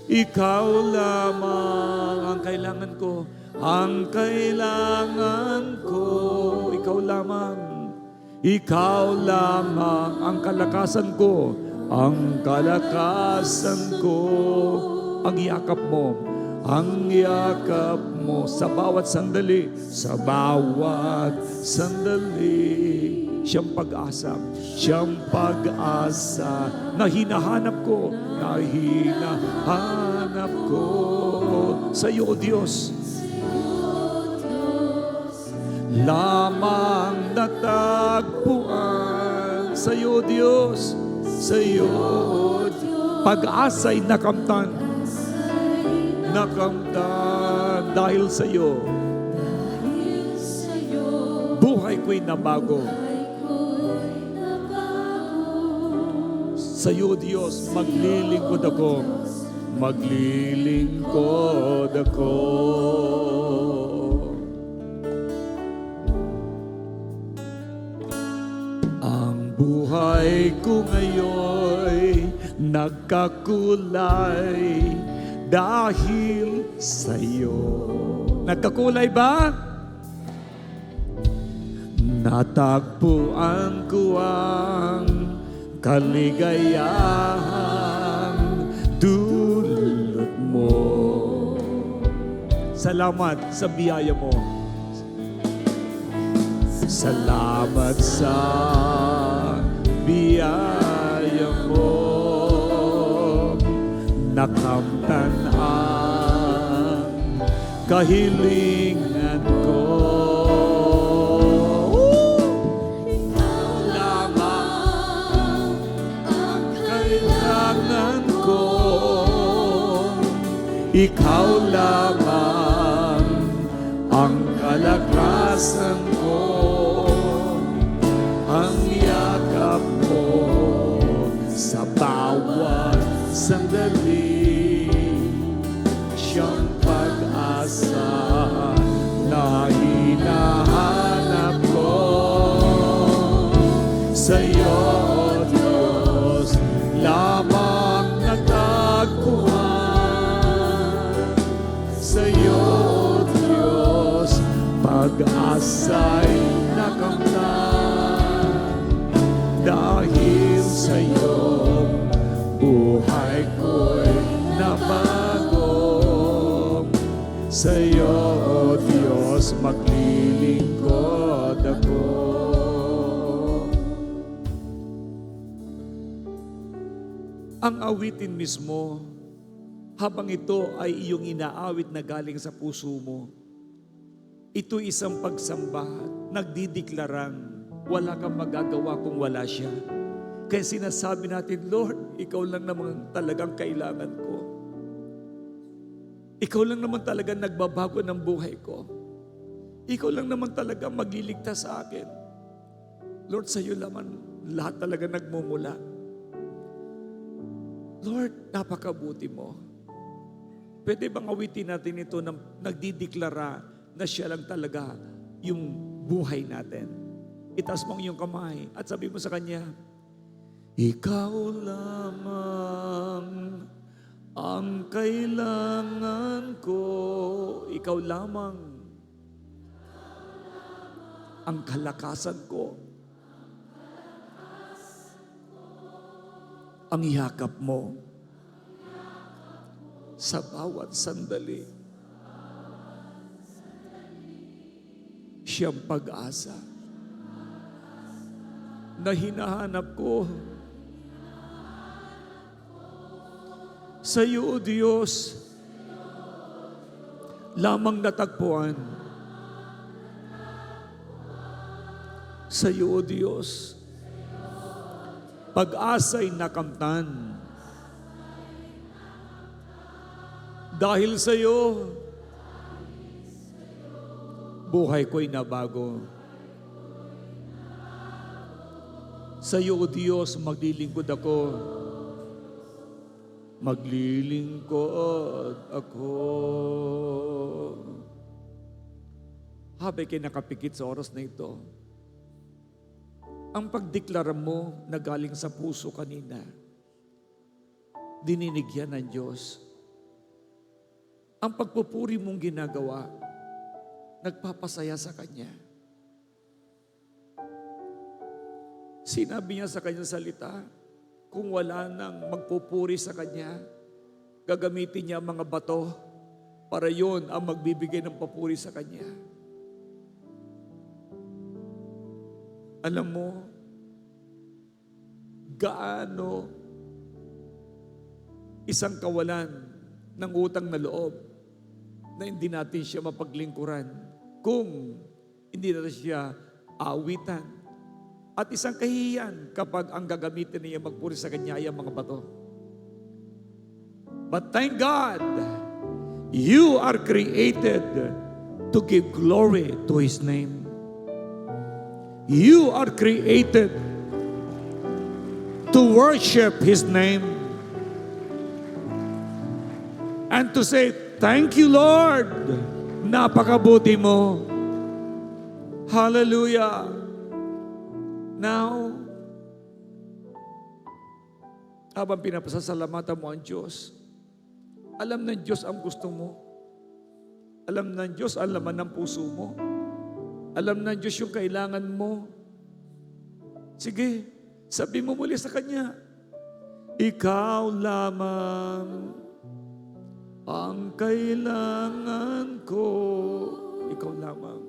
Ikaw lamang ang kailangan ko. Ang kailangan ko. Ikaw lamang. Ikaw lamang ang kalakasan ko. Ang kalakasan ko. Ang yakap mo. Ang yakap mo sa bawat sandali. Sa bawat sandali. Siyang pag-asa. Siyang pag-asa na hinahanap ko. Na hinahanap ko. Sa iyo, O Diyos. Lamang natagpuan. Sa iyo, O Diyos. Sa iyo, O Diyos. Pag-asa'y nakamtan. Nakamtan dahil sa iyo. Buhay ko'y nabago. Sa iyo, Diyos, maglilingkod ako. Maglilingkod ako. Ang buhay ko ngayon nagkakulay dahil sa iyo. Nagkakulay ba? Natagpuan ko ang kaligayahan dulot mo. Salamat sa biyaya mo. Salamat sa biyaya mo. Nakamtan ang kahilingan ko. Ikaw lamang ang kalakasan ko, ang yakap mo sa bawat sandali, siyang pag-asa na hinahanap ko. Sa iyo, O Diyos, lamang natagpuan. Sa iyo, O Diyos, pag-asa'y nakamtan. Dahil sa iyo, buhay ko'y nabago. Sa iyo, O Diyos, maglilingkod ako. Ang awitin mismo, habang ito ay iyong inaawit na galing sa puso mo, ito isang pagsamba, nagdideklarang wala kang magagawa kung wala siya. Kaya sinasabi natin, Lord, ikaw lang naman talagang kailangan ko. Ikaw lang naman talagang nagbabago ng buhay ko. Ikaw lang naman talagang magliligtas sa akin. Lord, sa iyo naman lahat talaga nagmumula. Lord, napakabuti mo. Pwede bang awitin natin ito na nagdideklara na siya lang talaga yung buhay natin? Itaas mo ang iyong kamay at sabi mo sa Kanya, ikaw lamang ang kailangan ko. Ikaw lamang ang kalakasan ko. ang yakap mo sa bawat sandali. Siyang pag-asa na hinahanap ko. Sa iyo, O Diyos, lamang natagpuan. Sa iyo, O Diyos, pag-asa'y nakamtan. Dahil sa iyo, buhay ko'y nabago. Sa iyo, O Diyos, maglilingkod ako. Maglilingkod ako. Habang kayo nakapikit sa oras na ito, ang pagdeklara mo na galing sa puso kanina, dininig yan ng Diyos. Ang pagpupuri mong ginagawa, nagpapasaya sa Kanya. Sinabi niya sa Kanyang salita, kung wala nang magpupuri sa Kanya, gagamitin niya ang mga bato para yon ang magbibigay ng papuri sa Kanya. Alam mo, gaano isang kawalan ng utang na loob na hindi natin siya mapaglingkuran kung hindi natin siya awitan. At isang kahihiyan kapag ang gagamitin niya magpuri sa Kanya ay ang mga bato. But thank God, you are created to give glory to His name. You are created to worship His name and to say, thank you, Lord. Napakabuti mo. Hallelujah. Now, habang pinapasasalamatan mo ang Diyos, alam ng Diyos ang gusto mo. Alam ng Diyos ang laman ng puso mo. Alam ng Diyos yung kailangan mo. Sige, sabi mo muli sa Kanya, ikaw lamang ang kailangan ko. Ikaw lamang.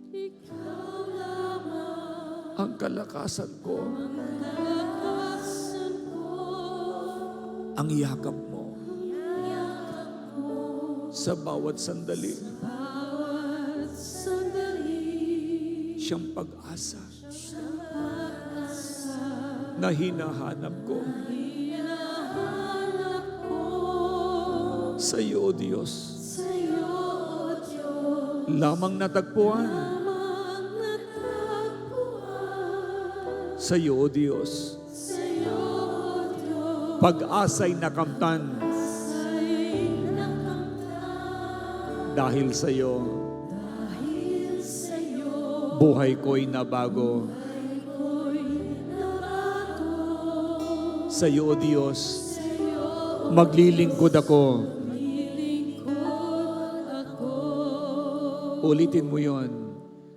Ikaw lamang Ang kalakasan ko. ang kalakasan ko. Ang yakap mo Yakap mo sa bawat sandali. bawat sandali. Siyang pag-asa Siyang pag-asa na hinahanap ko. hinahanap ko. Sa iyo, O Diyos, Sa iyo, O Diyos, lamang natagpuan. lamang natagpuan. Sa iyo, O Diyos, Sa iyo, O Diyos, pag-asa'y nakamtan. ay nakamtan. Dahil sa iyo, Dahil sa iyo, buhay ko'y nabago. ako'y nabago. Sa iyo, O Diyos, Sa iyo, maglilingkod ako. lingkod ako. Ulitin mo yon.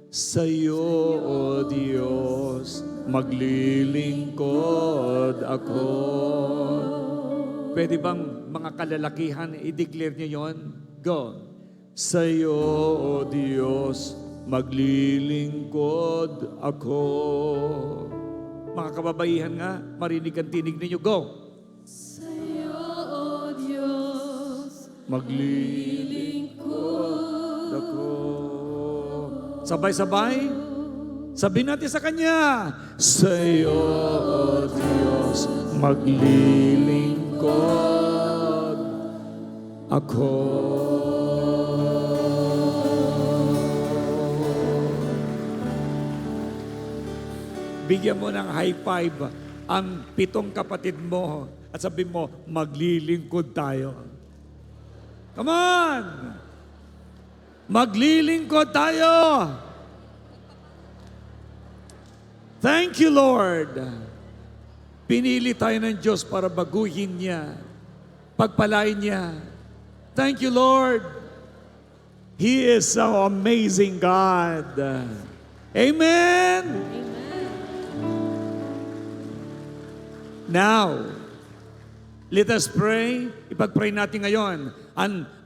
Sa iyo, O Diyos, maglilingkod ako. Pwede bang mga kalalakihan, i-declare niyo yon? Go. Sa iyo, O Diyos, maglilingkod ako. Mga kababaihan nga, marinig ang tinig ninyo. Go. Sa iyo, O Diyos, Maglilingkod ako. Sabay-sabay. Sabihin natin sa Kanya, sa iyo, O Diyos, maglilingkod ako. Bigyan mo ng high five ang 7 kapatid mo at sabihin mo, maglilingkod tayo. Come on! Maglilingkod tayo! Thank you, Lord. Pinili tayo ng Diyos para baguhin niya, pagpalain niya. Thank you, Lord. He is so amazing God. Amen. Now, Let us pray. Ipag-pray natin ngayon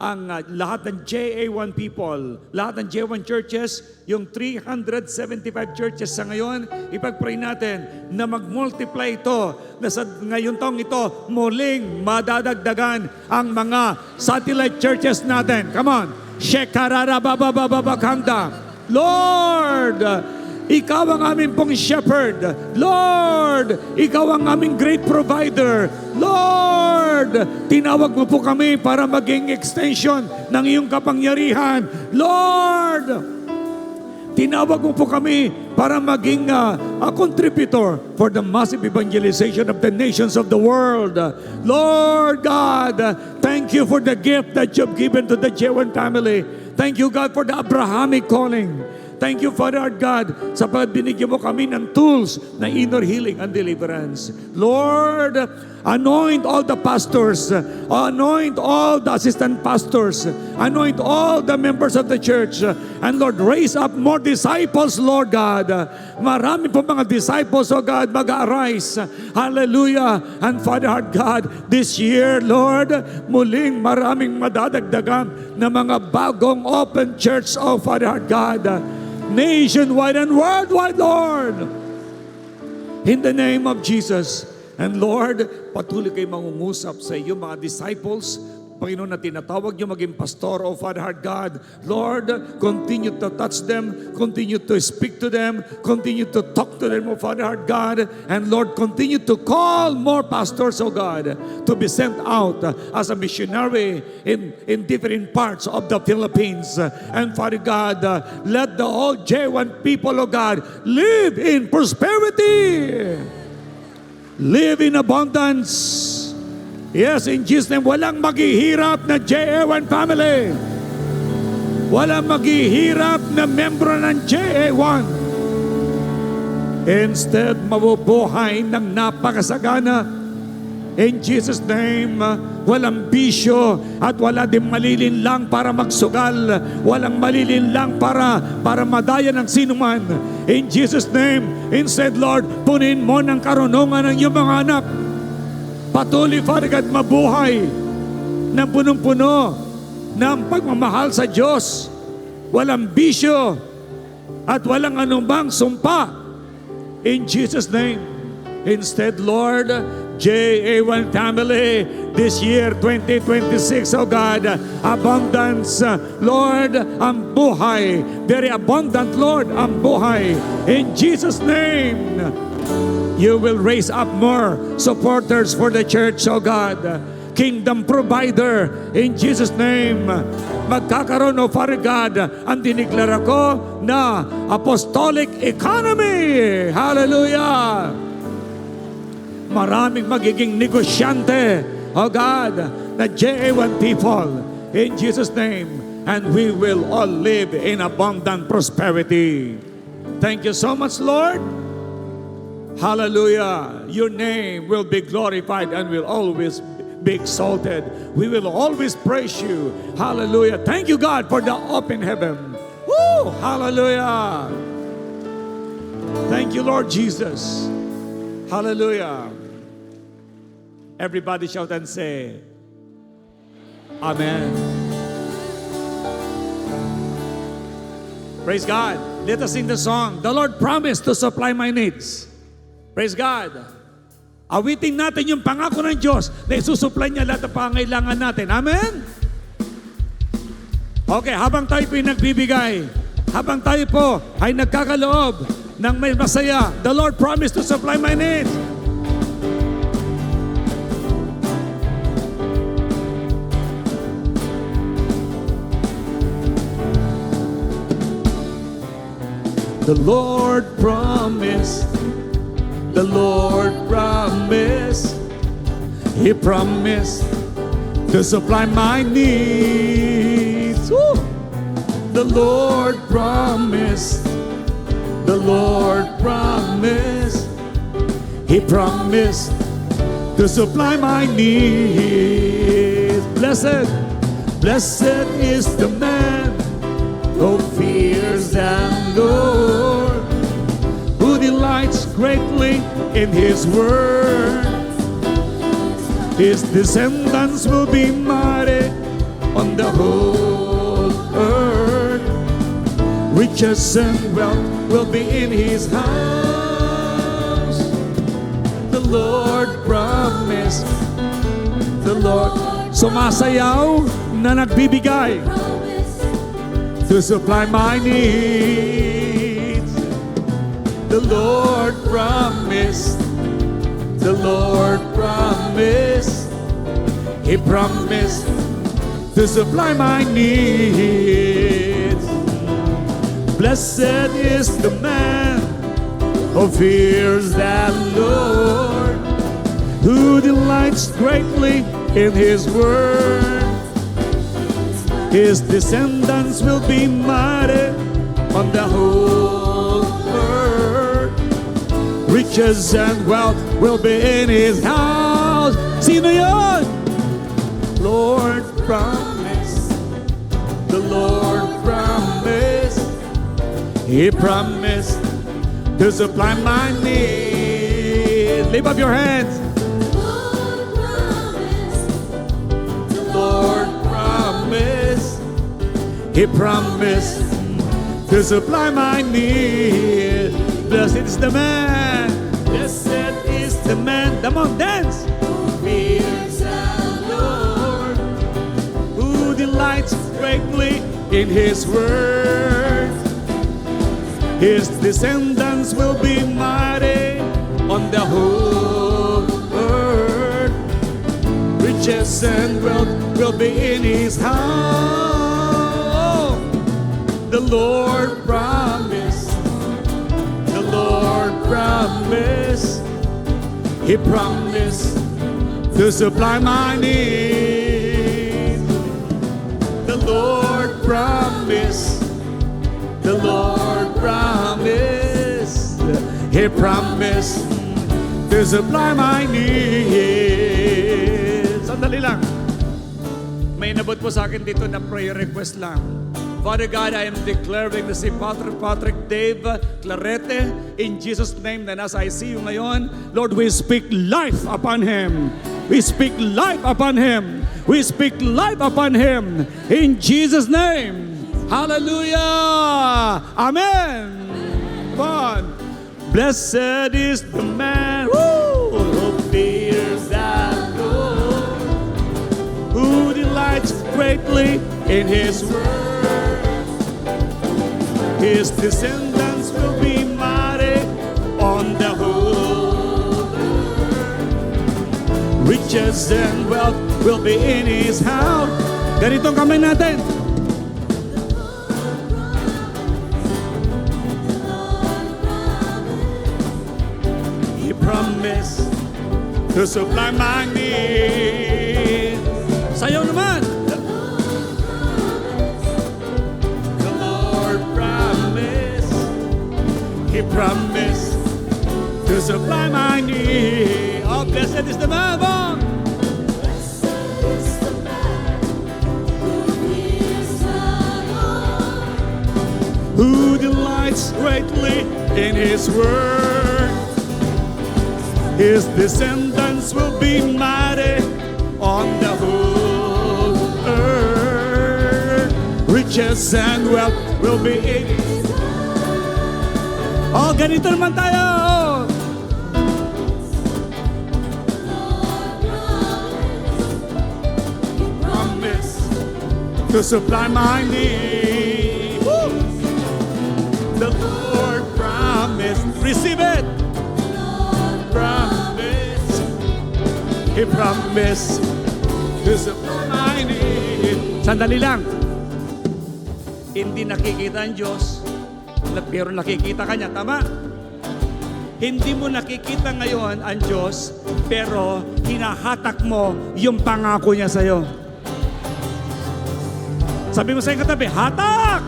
ang lahat ng JA1 people, lahat ng JA1 churches, yung 375 churches sa ngayon, ipag-pray natin na mag-multiply ito, na sa ngayon taong ito, muling madadagdagan ang mga satellite churches natin. Come on. Shekarara bababababakanda. Lord, Ikaw ang aming pong shepherd. Lord, Ikaw ang aming great provider. Lord, tinawag mo po kami para maging extension ng iyong kapangyarihan. Lord, tinawag mo po kami para maging a contributor for the massive evangelization of the nations of the world. Lord God, thank you for the gift that you've given to the J1 family. Thank you, God, for the Abrahamic calling. Thank you, Father God, sa pagbinigyan mo kami ng tools na inner healing and deliverance. Lord, anoint all the pastors, anoint all the assistant pastors, anoint all the members of the church, and Lord, raise up more disciples, Lord God. Marami po mga disciples, oh God, mag-arise. Hallelujah. And Father God, this year, Lord, muling maraming madadagdagan na mga bagong open church, oh Father God, nationwide and worldwide, Lord. In the name of Jesus. And Lord, patuloy kayo mangungusap sa iyo mga disciples, Panginoon, na tinatawag niyo maging pastor, oh Father Heart God. Lord, continue to touch them, continue to speak to them, continue to talk to them, oh Father Heart God. And Lord, continue to call more pastors, oh God, to be sent out as a missionary in different parts of the Philippines. And Father God, let the whole J1 people, oh God, live in prosperity. Live in abundance. Yes, in Jesus' name, walang maghihirap na JA1 family. Walang maghihirap na membro ng JA1. Instead, mabubuhay ng napakasagana. In Jesus' name, walang bisyo at wala din malilinlang para magsugal. Walang malilinlang para madaya ng sinuman. In Jesus' name, instead, Lord, punin mo ng karunungan ng iyong mga anak. Patuloy, Father God, mabuhay ng punong-puno ng pagmamahal sa Diyos. Walang bisyo at walang anumang sumpa. In Jesus' name. Instead, Lord, JA1 family, this year, 2026, oh God, abundance, Lord, ang buhay. Very abundant, Lord, ang buhay. In Jesus' name, you will raise up more supporters for the church, oh God. Kingdom provider, in Jesus' name. Magkakaroon, oh Father God, ang diniklara ko na apostolic economy. Hallelujah! Maraming magiging negosyante, oh God, na JA1 people, in Jesus' name. And we will all live in abundant prosperity. Thank you so much, Lord. Hallelujah. Your name will be glorified and will always be exalted. We will always praise you. Hallelujah. Thank you, God, for the open heaven. Woo! Hallelujah. Thank you, Lord Jesus. Hallelujah. Everybody shout and say, Amen. Praise God. Let us sing the song, The Lord promised to supply my needs. Praise God. Awitin natin yung pangako ng Diyos na isusupply niya lahat ng pangailangan natin. Amen? Okay, habang tayo po nagbibigay, habang tayo po ay nagkakaloob ng may masaya, the Lord promised to supply my needs. The Lord promised. The Lord promised, He promised to supply my needs. Woo! The Lord promised, the Lord promised, He promised to supply my needs. Blessed, blessed is the man who fears the Lord, who delights greatly in His word. His descendants will be mighty on the whole earth. Riches and wealth will be in His house. The Lord promised. The Lord sumasayaw na nagbibigay to supply my needs. The Lord promised. The Lord promised. He promised to supply my needs. Blessed is the man who fears the Lord, who delights greatly in His word. His descendants will be mighty on the whole earth. Riches and wealth will be in His house. Sino yun? Lord promised. The Lord promised. He promised to supply my need. Lift up your hands. Lord promised. He promised to supply my need. Blessed is the man. Blessed is the man. Come on, dance. Fears the Lord, who delights greatly in His word. His descendants will be mighty on the whole earth. Riches and wealth will be in His house. The Lord promised. The Lord promised. He promised to supply my needs. The Lord promised. The Lord promised. He promised to supply my needs. Sandali lang. May nabot po sa akin dito na prayer request lang. Father God, I am declaring na si Patrick Dave Clarete in Jesus' name na nasa ICU ngayon. Lord, we speak life upon him. We speak life upon him. We speak life upon him in Jesus' name. Hallelujah! Amen! Come on. Blessed is the man who fears the Lord, who delights greatly in His word. His descendants will be mighty on the whole earth. Riches and wealth will be in His house. Ganitong kamay natin. He promised to supply my needs. Sayo naman. He promised to supply my need. Oh, blessed is the man born. Blessed is the man who fears the Lord, who delights greatly in His word. His descendants will be mighty on the whole earth. Riches and wealth will be in His. Oh, ganito naman tayo. Promise to supply my need. Woo! The Lord promised. Receive it. Promise. He promised to supply my need. Sandali lang. Hindi nakikita ang Diyos, pero nakikita ka niya, tama? Hindi mo nakikita ngayon ang Diyos, pero hinahatak mo yung pangako niya sa'yo. Sabi mo sa iyong katabi, hatak!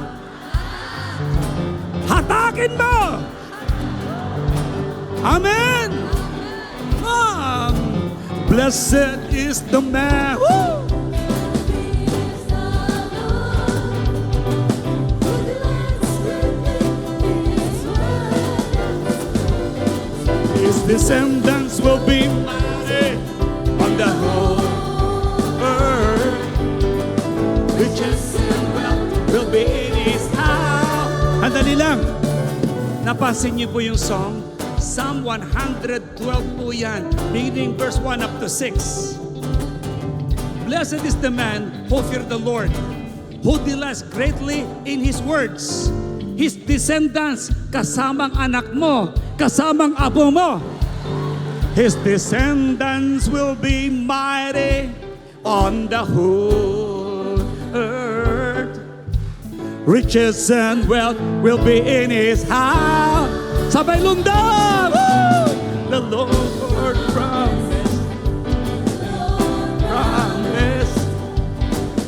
Hatakin mo! Amen! Blessed is the man. Woo! His descendants will be mighty on the whole lang. Napansin niyo po yung song? Psalm 112 po yan. Beginning verse 1 up to 6. Blessed is the man who fears the Lord, who delights greatly in His words. His descendants, kasamang anak mo, kasamang abo mo. His descendants will be mighty on the whole earth. Riches and wealth will be in His house. Sabay lundang! Woo! The Lord promised.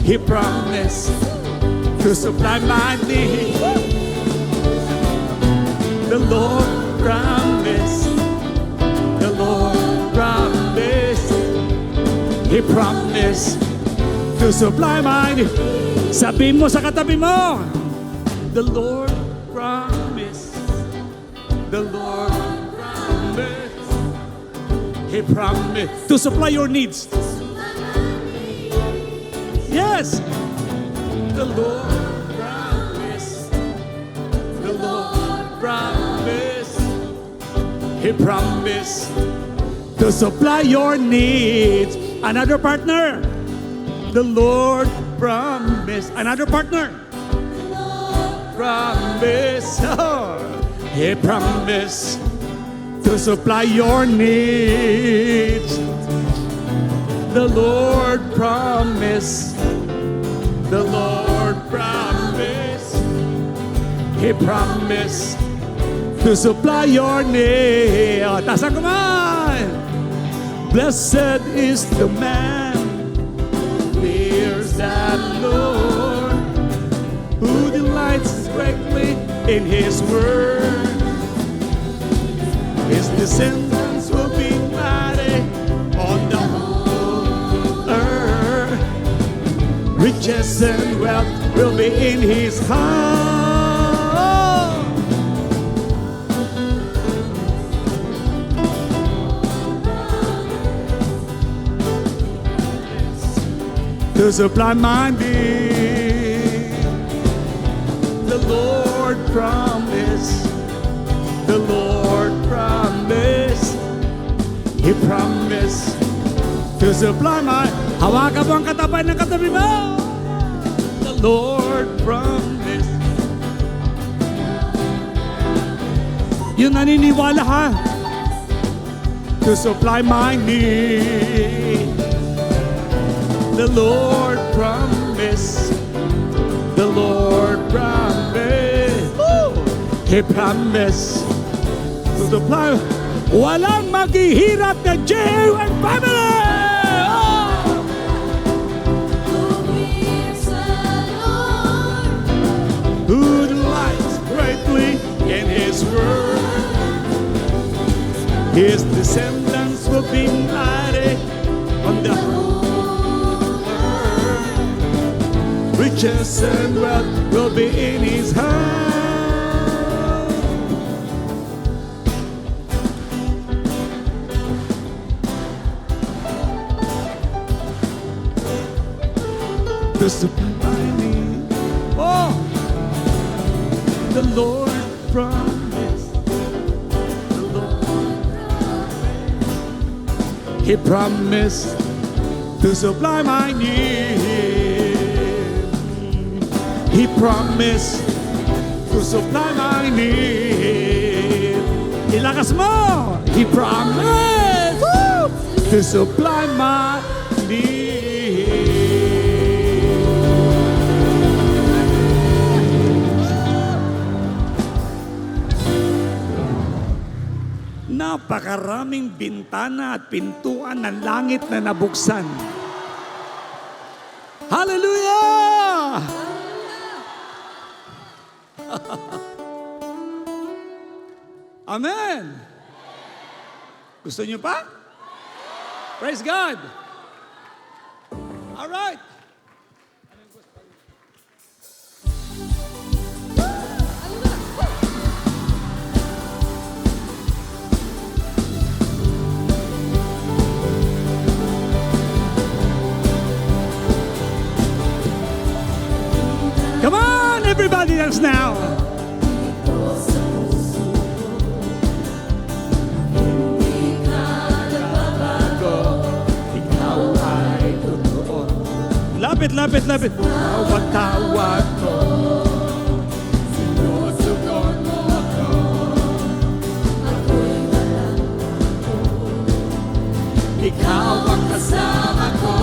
He promised to supply my need. The Lord promised. The Lord promised. He promised to supply my need. Sabi mo sa katabi mo, the Lord promised. The Lord promised. He promised to supply your needs. Yes, the Lord promised. The Lord promised. He promised to supply your needs. Another partner. The Lord promised. Another partner. Promise. Oh, He promised to supply your needs. The Lord promised. The Lord promised. He promised to supply your need. Taas ang kamay. Blessed is the man who fears the Lord, who delights greatly in His word. His descendants will be mighty on the whole earth. Riches and wealth will be in His heart. To supply my need. The Lord promised. The Lord promised. He promised to supply my... Hawakan mo ang katabi ng katabi mo. The Lord promised. Yung naniniwala ha. To supply my need. The Lord promised. The Lord promised. Woo! He promised to supply. Walang maghihirap na JWN family! Oh! Who delights greatly in His word. His descendants will be mighty on the earth. Riches and wealth will be in His hand. To supply my need. Oh, the Lord promised. The Lord promised. He promised to supply my need. He promised to supply my need. Ilakas mo! He promised woo, to supply my need. Napakaraming bintana at pintuan ng langit na nabuksan. Hallelujah! Amen! Gusto niyo pa? Praise God! All right! Come on, everybody dance now! Lapit, lapit, lapit. Bawat tawag mo, sinusunod mo ako. Ikaw ang kasama ko.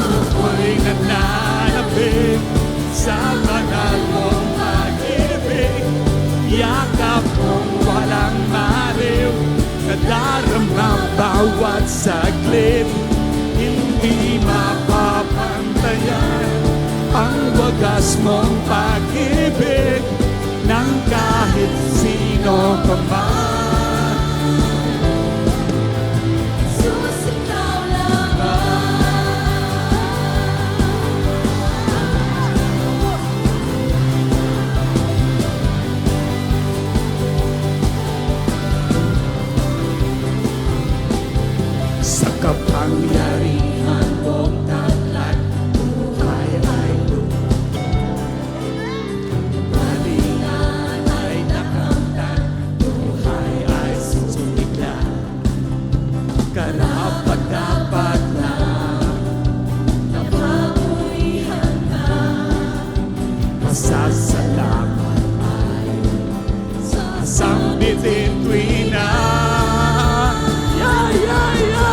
Ako'y nananapig sa banal mong pag-ibig. Yakap mong walang maliw, nadarama bawat saglit. Hindi mapapantayan ang wagas mong pag-ibig ng kahit sino pa man. Susikaw lamang. Sa kapangyarihan mong taglay, buhay ay Kalingan ay nakamtan, buhay ay susumigla. Karapat-dapat na napamuhihan ka. Masasalamat ay sasambitin tuwina. Yeah, yeah, yeah!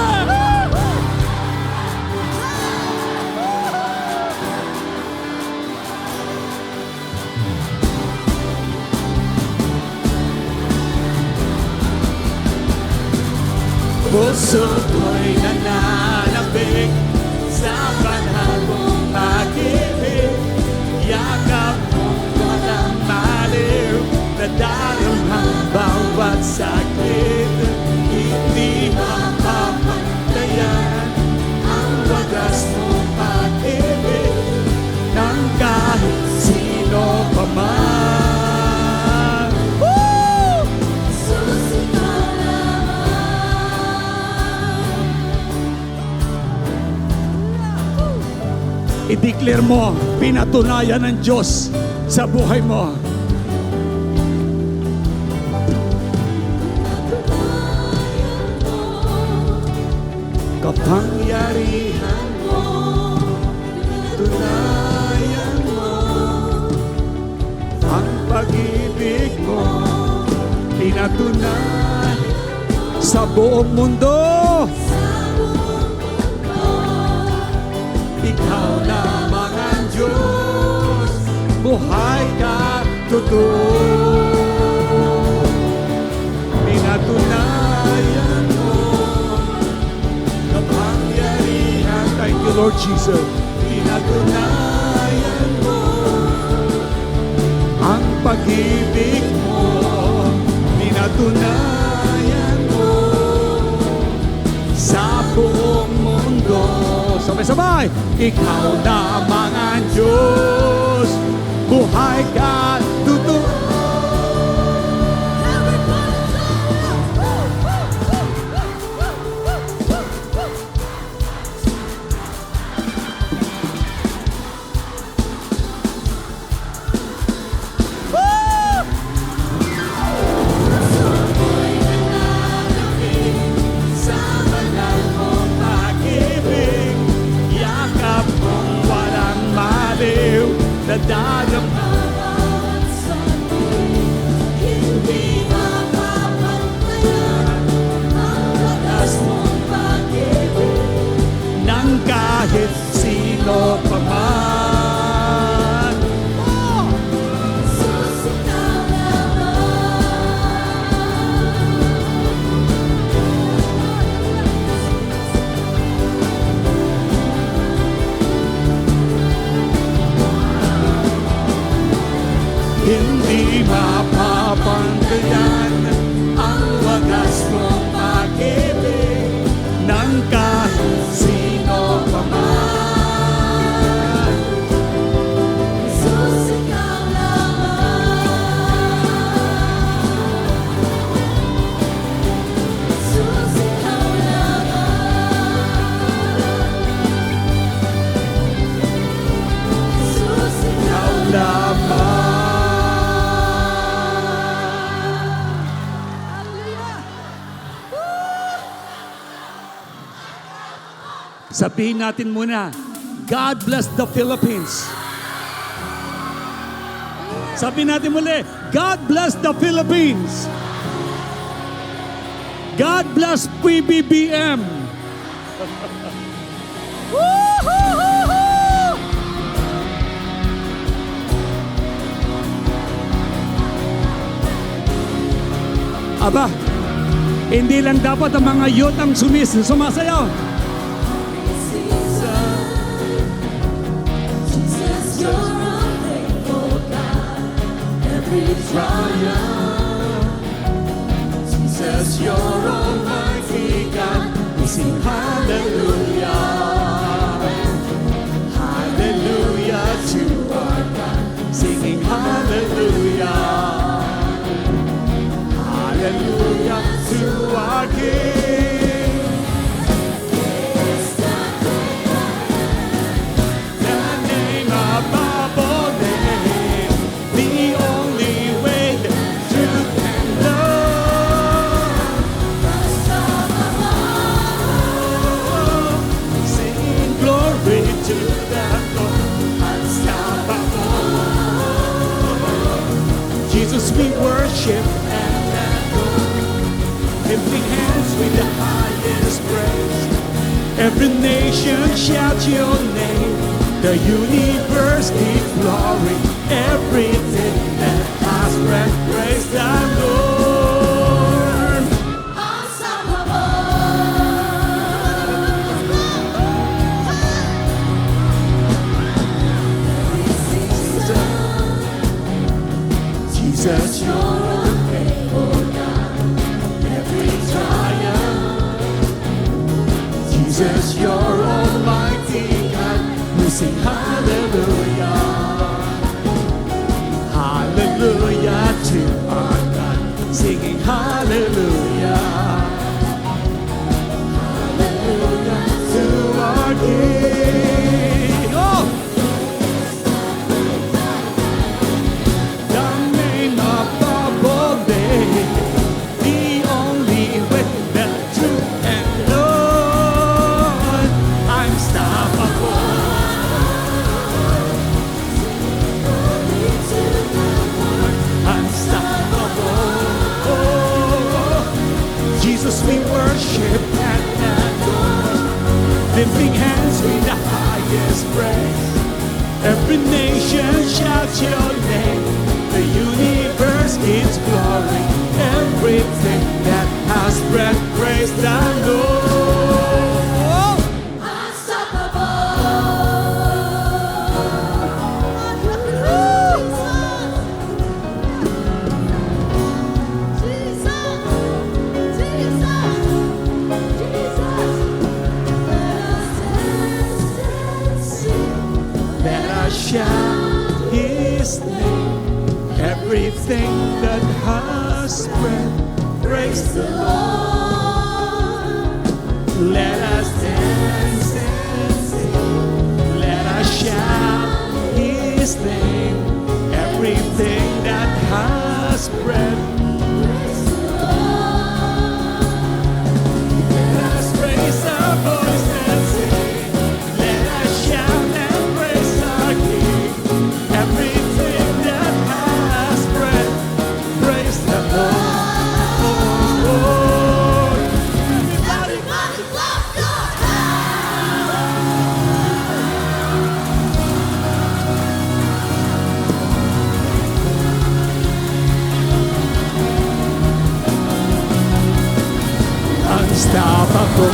Puso ko'y nananabik sa banal mong pag-ibig. Yakap mong walang maliw, nadarama bawat sakit. Hindi mapapantayan ang wagas mong pag-ibig ng kahit sino pa man. Woo! Susikaw lamang. I-declare mo, pinatunayan ng Diyos sa buhay mo. Kapangyarihan mo, tunayan mo, ang pag-ibig mo, pinatunayan sa buong mundo. Ikaw lamang ang Diyos, buhay ka, totoo. Pinatunayan mo, kapangyarihan. Thank you, Lord Jesus. Pinatunayan mo, ang pag-ibig mo. Pinatunayan mo, sa buong mundo. Sabay-sabay! Ikaw lamang ang Diyos, buhay ka, totoo. Sa banal mong pag-ibig, yakap mong walang maliw, nadarama bawat sakit. Hindi mapapantayan ang wagas mong pag-ibig ng kahit sino pa man. Oh! Susikaw lamang. Sabihin natin muna, God bless the Philippines. Sabihin natin muli, God bless the Philippines. God bless PBBM. Aba, hindi lang dapat ang mga youth ang sumasayaw. Jesus, you're a faithful God. Every trial. Jesus, you're Almighty God. We sing hallelujah. Hallelujah to our God. Singing hallelujah. Hallelujah to our King. The name above all names, the only way, the truth and love. Singing glory to the Lord, unstoppable. Jesus, we worship and adore, lifting hands with the highest praise. Every nation shout your name, the universe gives glory. Everything that has breath, praise the Lord. Jesus, you're a faithful God. Every trial. Jesus, you're Almighty God. We sing hallelujah. Hallelujah to our God. Singing hallelujah. Hallelujah to our King. Oh! The name above all names, the only way, the truth and Lord, unstoppable. Unstoppable. Oh, Jesus, we worship and adore, lifting hands with the highest praise. Every nation shouts your name. The universe gives glory. Everything that has breath, praise the Lord. Let us shout His name. Everything that has breath, praise the Lord. Let us dance and sing. Let us shout His name. Everything that has breath, praise the Lord. Let us raise our voice and sing. Let us shout and praise our King. Everything that has breath, praise the Lord. Everybody, clap your unstoppable,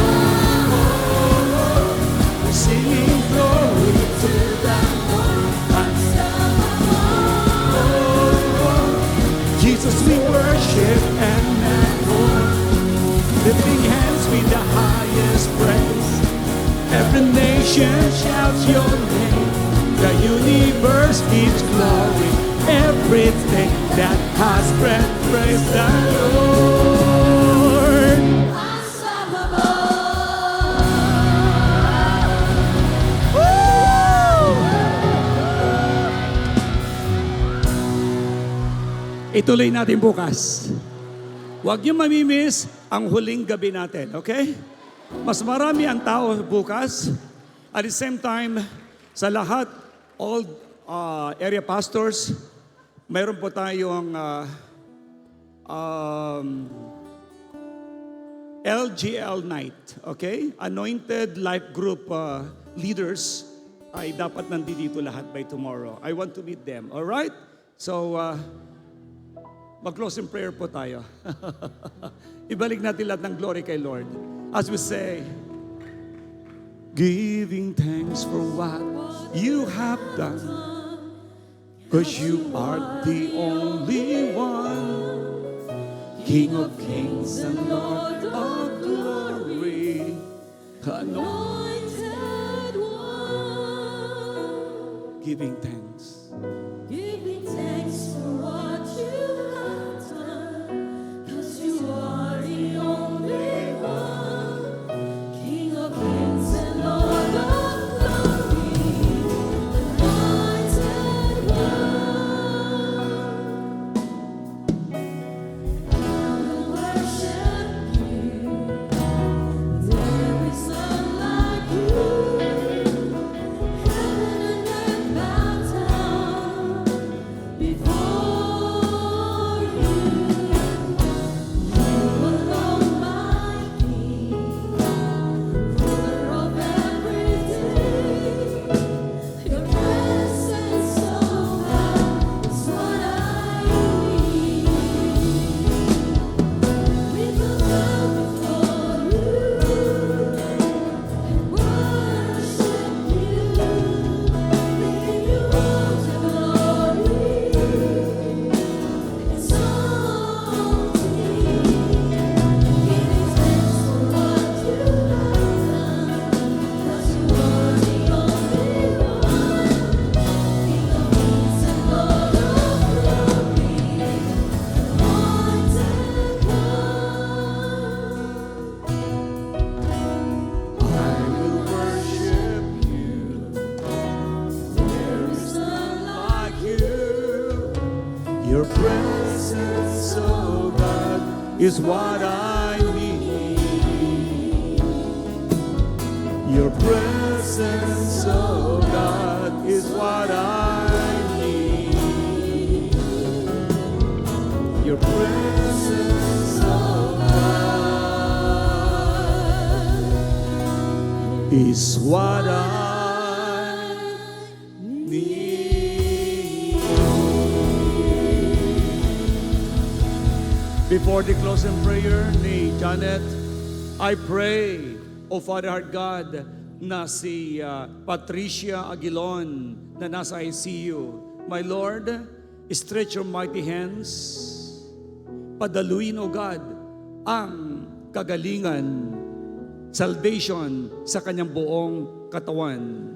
singing glory to the Lord. Unstoppable, Jesus, we worship and adore, lifting hands with the highest praise. Every nation shouts your name. The universe gives glory. Everything that has breath, praise the Lord. Ituloy natin bukas. Huwag niyo mamimiss ang huling gabi natin, okay? Mas marami ang tao bukas. At the same time, sa lahat, all area pastors, mayroon po tayong LGL night, okay? Anointed Life Group leaders ay dapat nandito lahat by tomorrow. I want to meet them, all right? So, mag-close in prayer po tayo. Ibalik natin lahat ng glory kay Lord. As we say, giving thanks for what you have done, 'cause you are the only one, King of kings and Lord of glory, anointed one. Giving thanks. Giving thanks for what you have done, 'cause you are the only one, King of kings and Lord of glory, anointed one. I will worship you. There is none like you. Heaven and earth bow down before you. You alone, my King, ruler of every day. Your presence, oh God, is what I need. We will bow before you and worship you, giving you all the glory. It's all to thee, giving thanks for what you have done, 'cause you are the only one, King of kings and Lord of glory, anointed one. I will worship you. There is none Like you. Your presence, oh God, is what I need. Your presence, oh God, is what I need. Your presence, oh God, is what I need. Before the closing prayer ni Janet, I pray, O Father Heart God, na si Patricia Aguilon na nasa ICU. My Lord, stretch your mighty hands. Padaluin, O God, ang kagalingan, salvation sa kanyang buong katawan.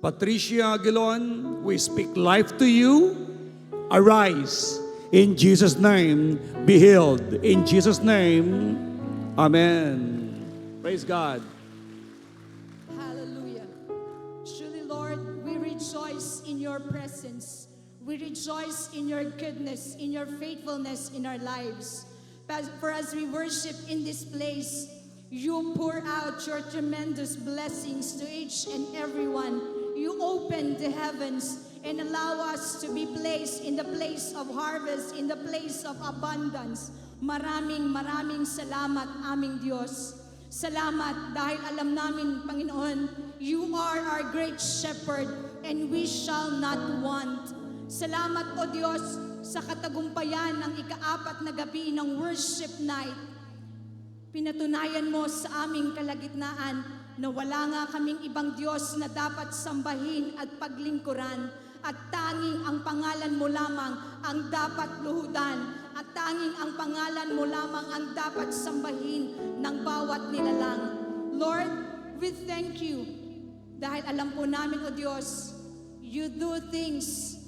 Patricia Aguilon, we speak life to you. Arise. In Jesus' name, be healed. In Jesus' name, amen. Praise God. Hallelujah. Truly, Lord, we rejoice in your presence. We rejoice in your goodness, in your faithfulness in our lives. For as we worship in this place, you pour out your tremendous blessings to each and everyone. You open the heavens and allow us to be placed in the place of harvest, in the place of abundance. Maraming salamat, aming Diyos. Salamat dahil alam namin, Panginoon, you are our great shepherd and we shall not want. Salamat, O Diyos, sa katagumpayan ng ika-4 na gabi ng worship night. Pinatunayan mo sa aming kalagitnaan na wala nga kaming ibang Diyos na dapat sambahin at paglingkuran, at tanging ang pangalan mo lamang ang dapat luhudan, at tanging ang pangalan mo lamang ang dapat sambahin ng bawat nilalang. Lord, we thank you dahil alam po namin, O Diyos, you do things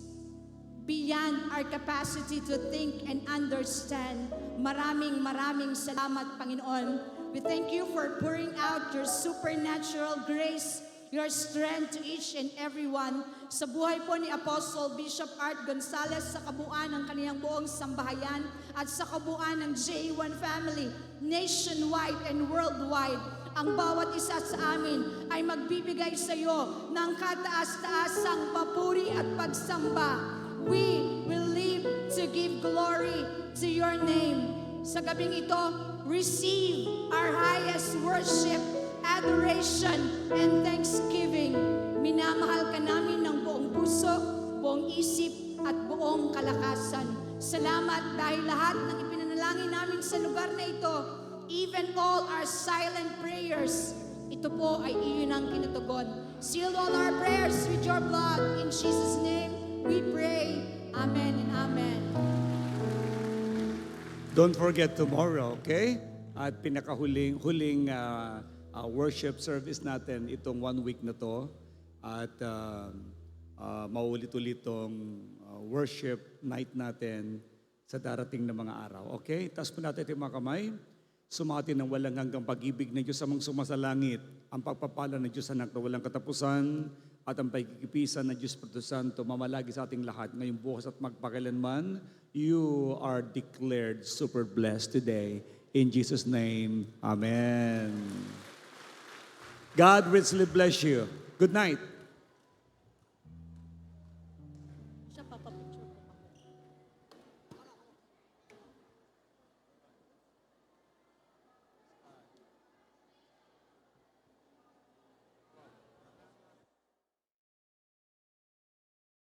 beyond our capacity to think and understand. Maraming salamat, Panginoon. We thank you for pouring out your supernatural grace your strength to each and everyone. Sa buhay po ni Apostle Bishop Art Gonzalez, sa kabuuan ng kaniyang buong sambahayan, at sa kabuuan ng J1 family, nationwide and worldwide, ang bawat isa sa amin ay magbibigay sa iyo ng kataas-taasang papuri at pagsamba. We will live to give glory to your name. Sa gabing ito, receive our highest worship, adoration, and thanksgiving. Minamahal ka namin ng buong puso, buong isip, at buong kalakasan. Salamat dahil lahat ng ipinanalangin namin sa lugar na ito, even all our silent prayers, ito po ay iyon ang kinutugon. Seal all our prayers with your blood. In Jesus' name, we pray. Amen and amen. Don't forget tomorrow, okay? At pinakahuling worship service natin itong 1 week na to. At maulit-ulit itong worship night natin sa darating na mga araw. Okay? Taas po natin yung mga kamay. Sumati ng walang hanggang pag-ibig ng Diyos sa mga sumasalangit. Ang pagpapala ng Diyos anak na walang katapusan at ang pagkikipisan ng Diyos Espiritu Santo mamalagi sa ating lahat ngayong bukas at magpakailanman. You are declared super blessed today. In Jesus' name, Amen. God richly bless you. Good night.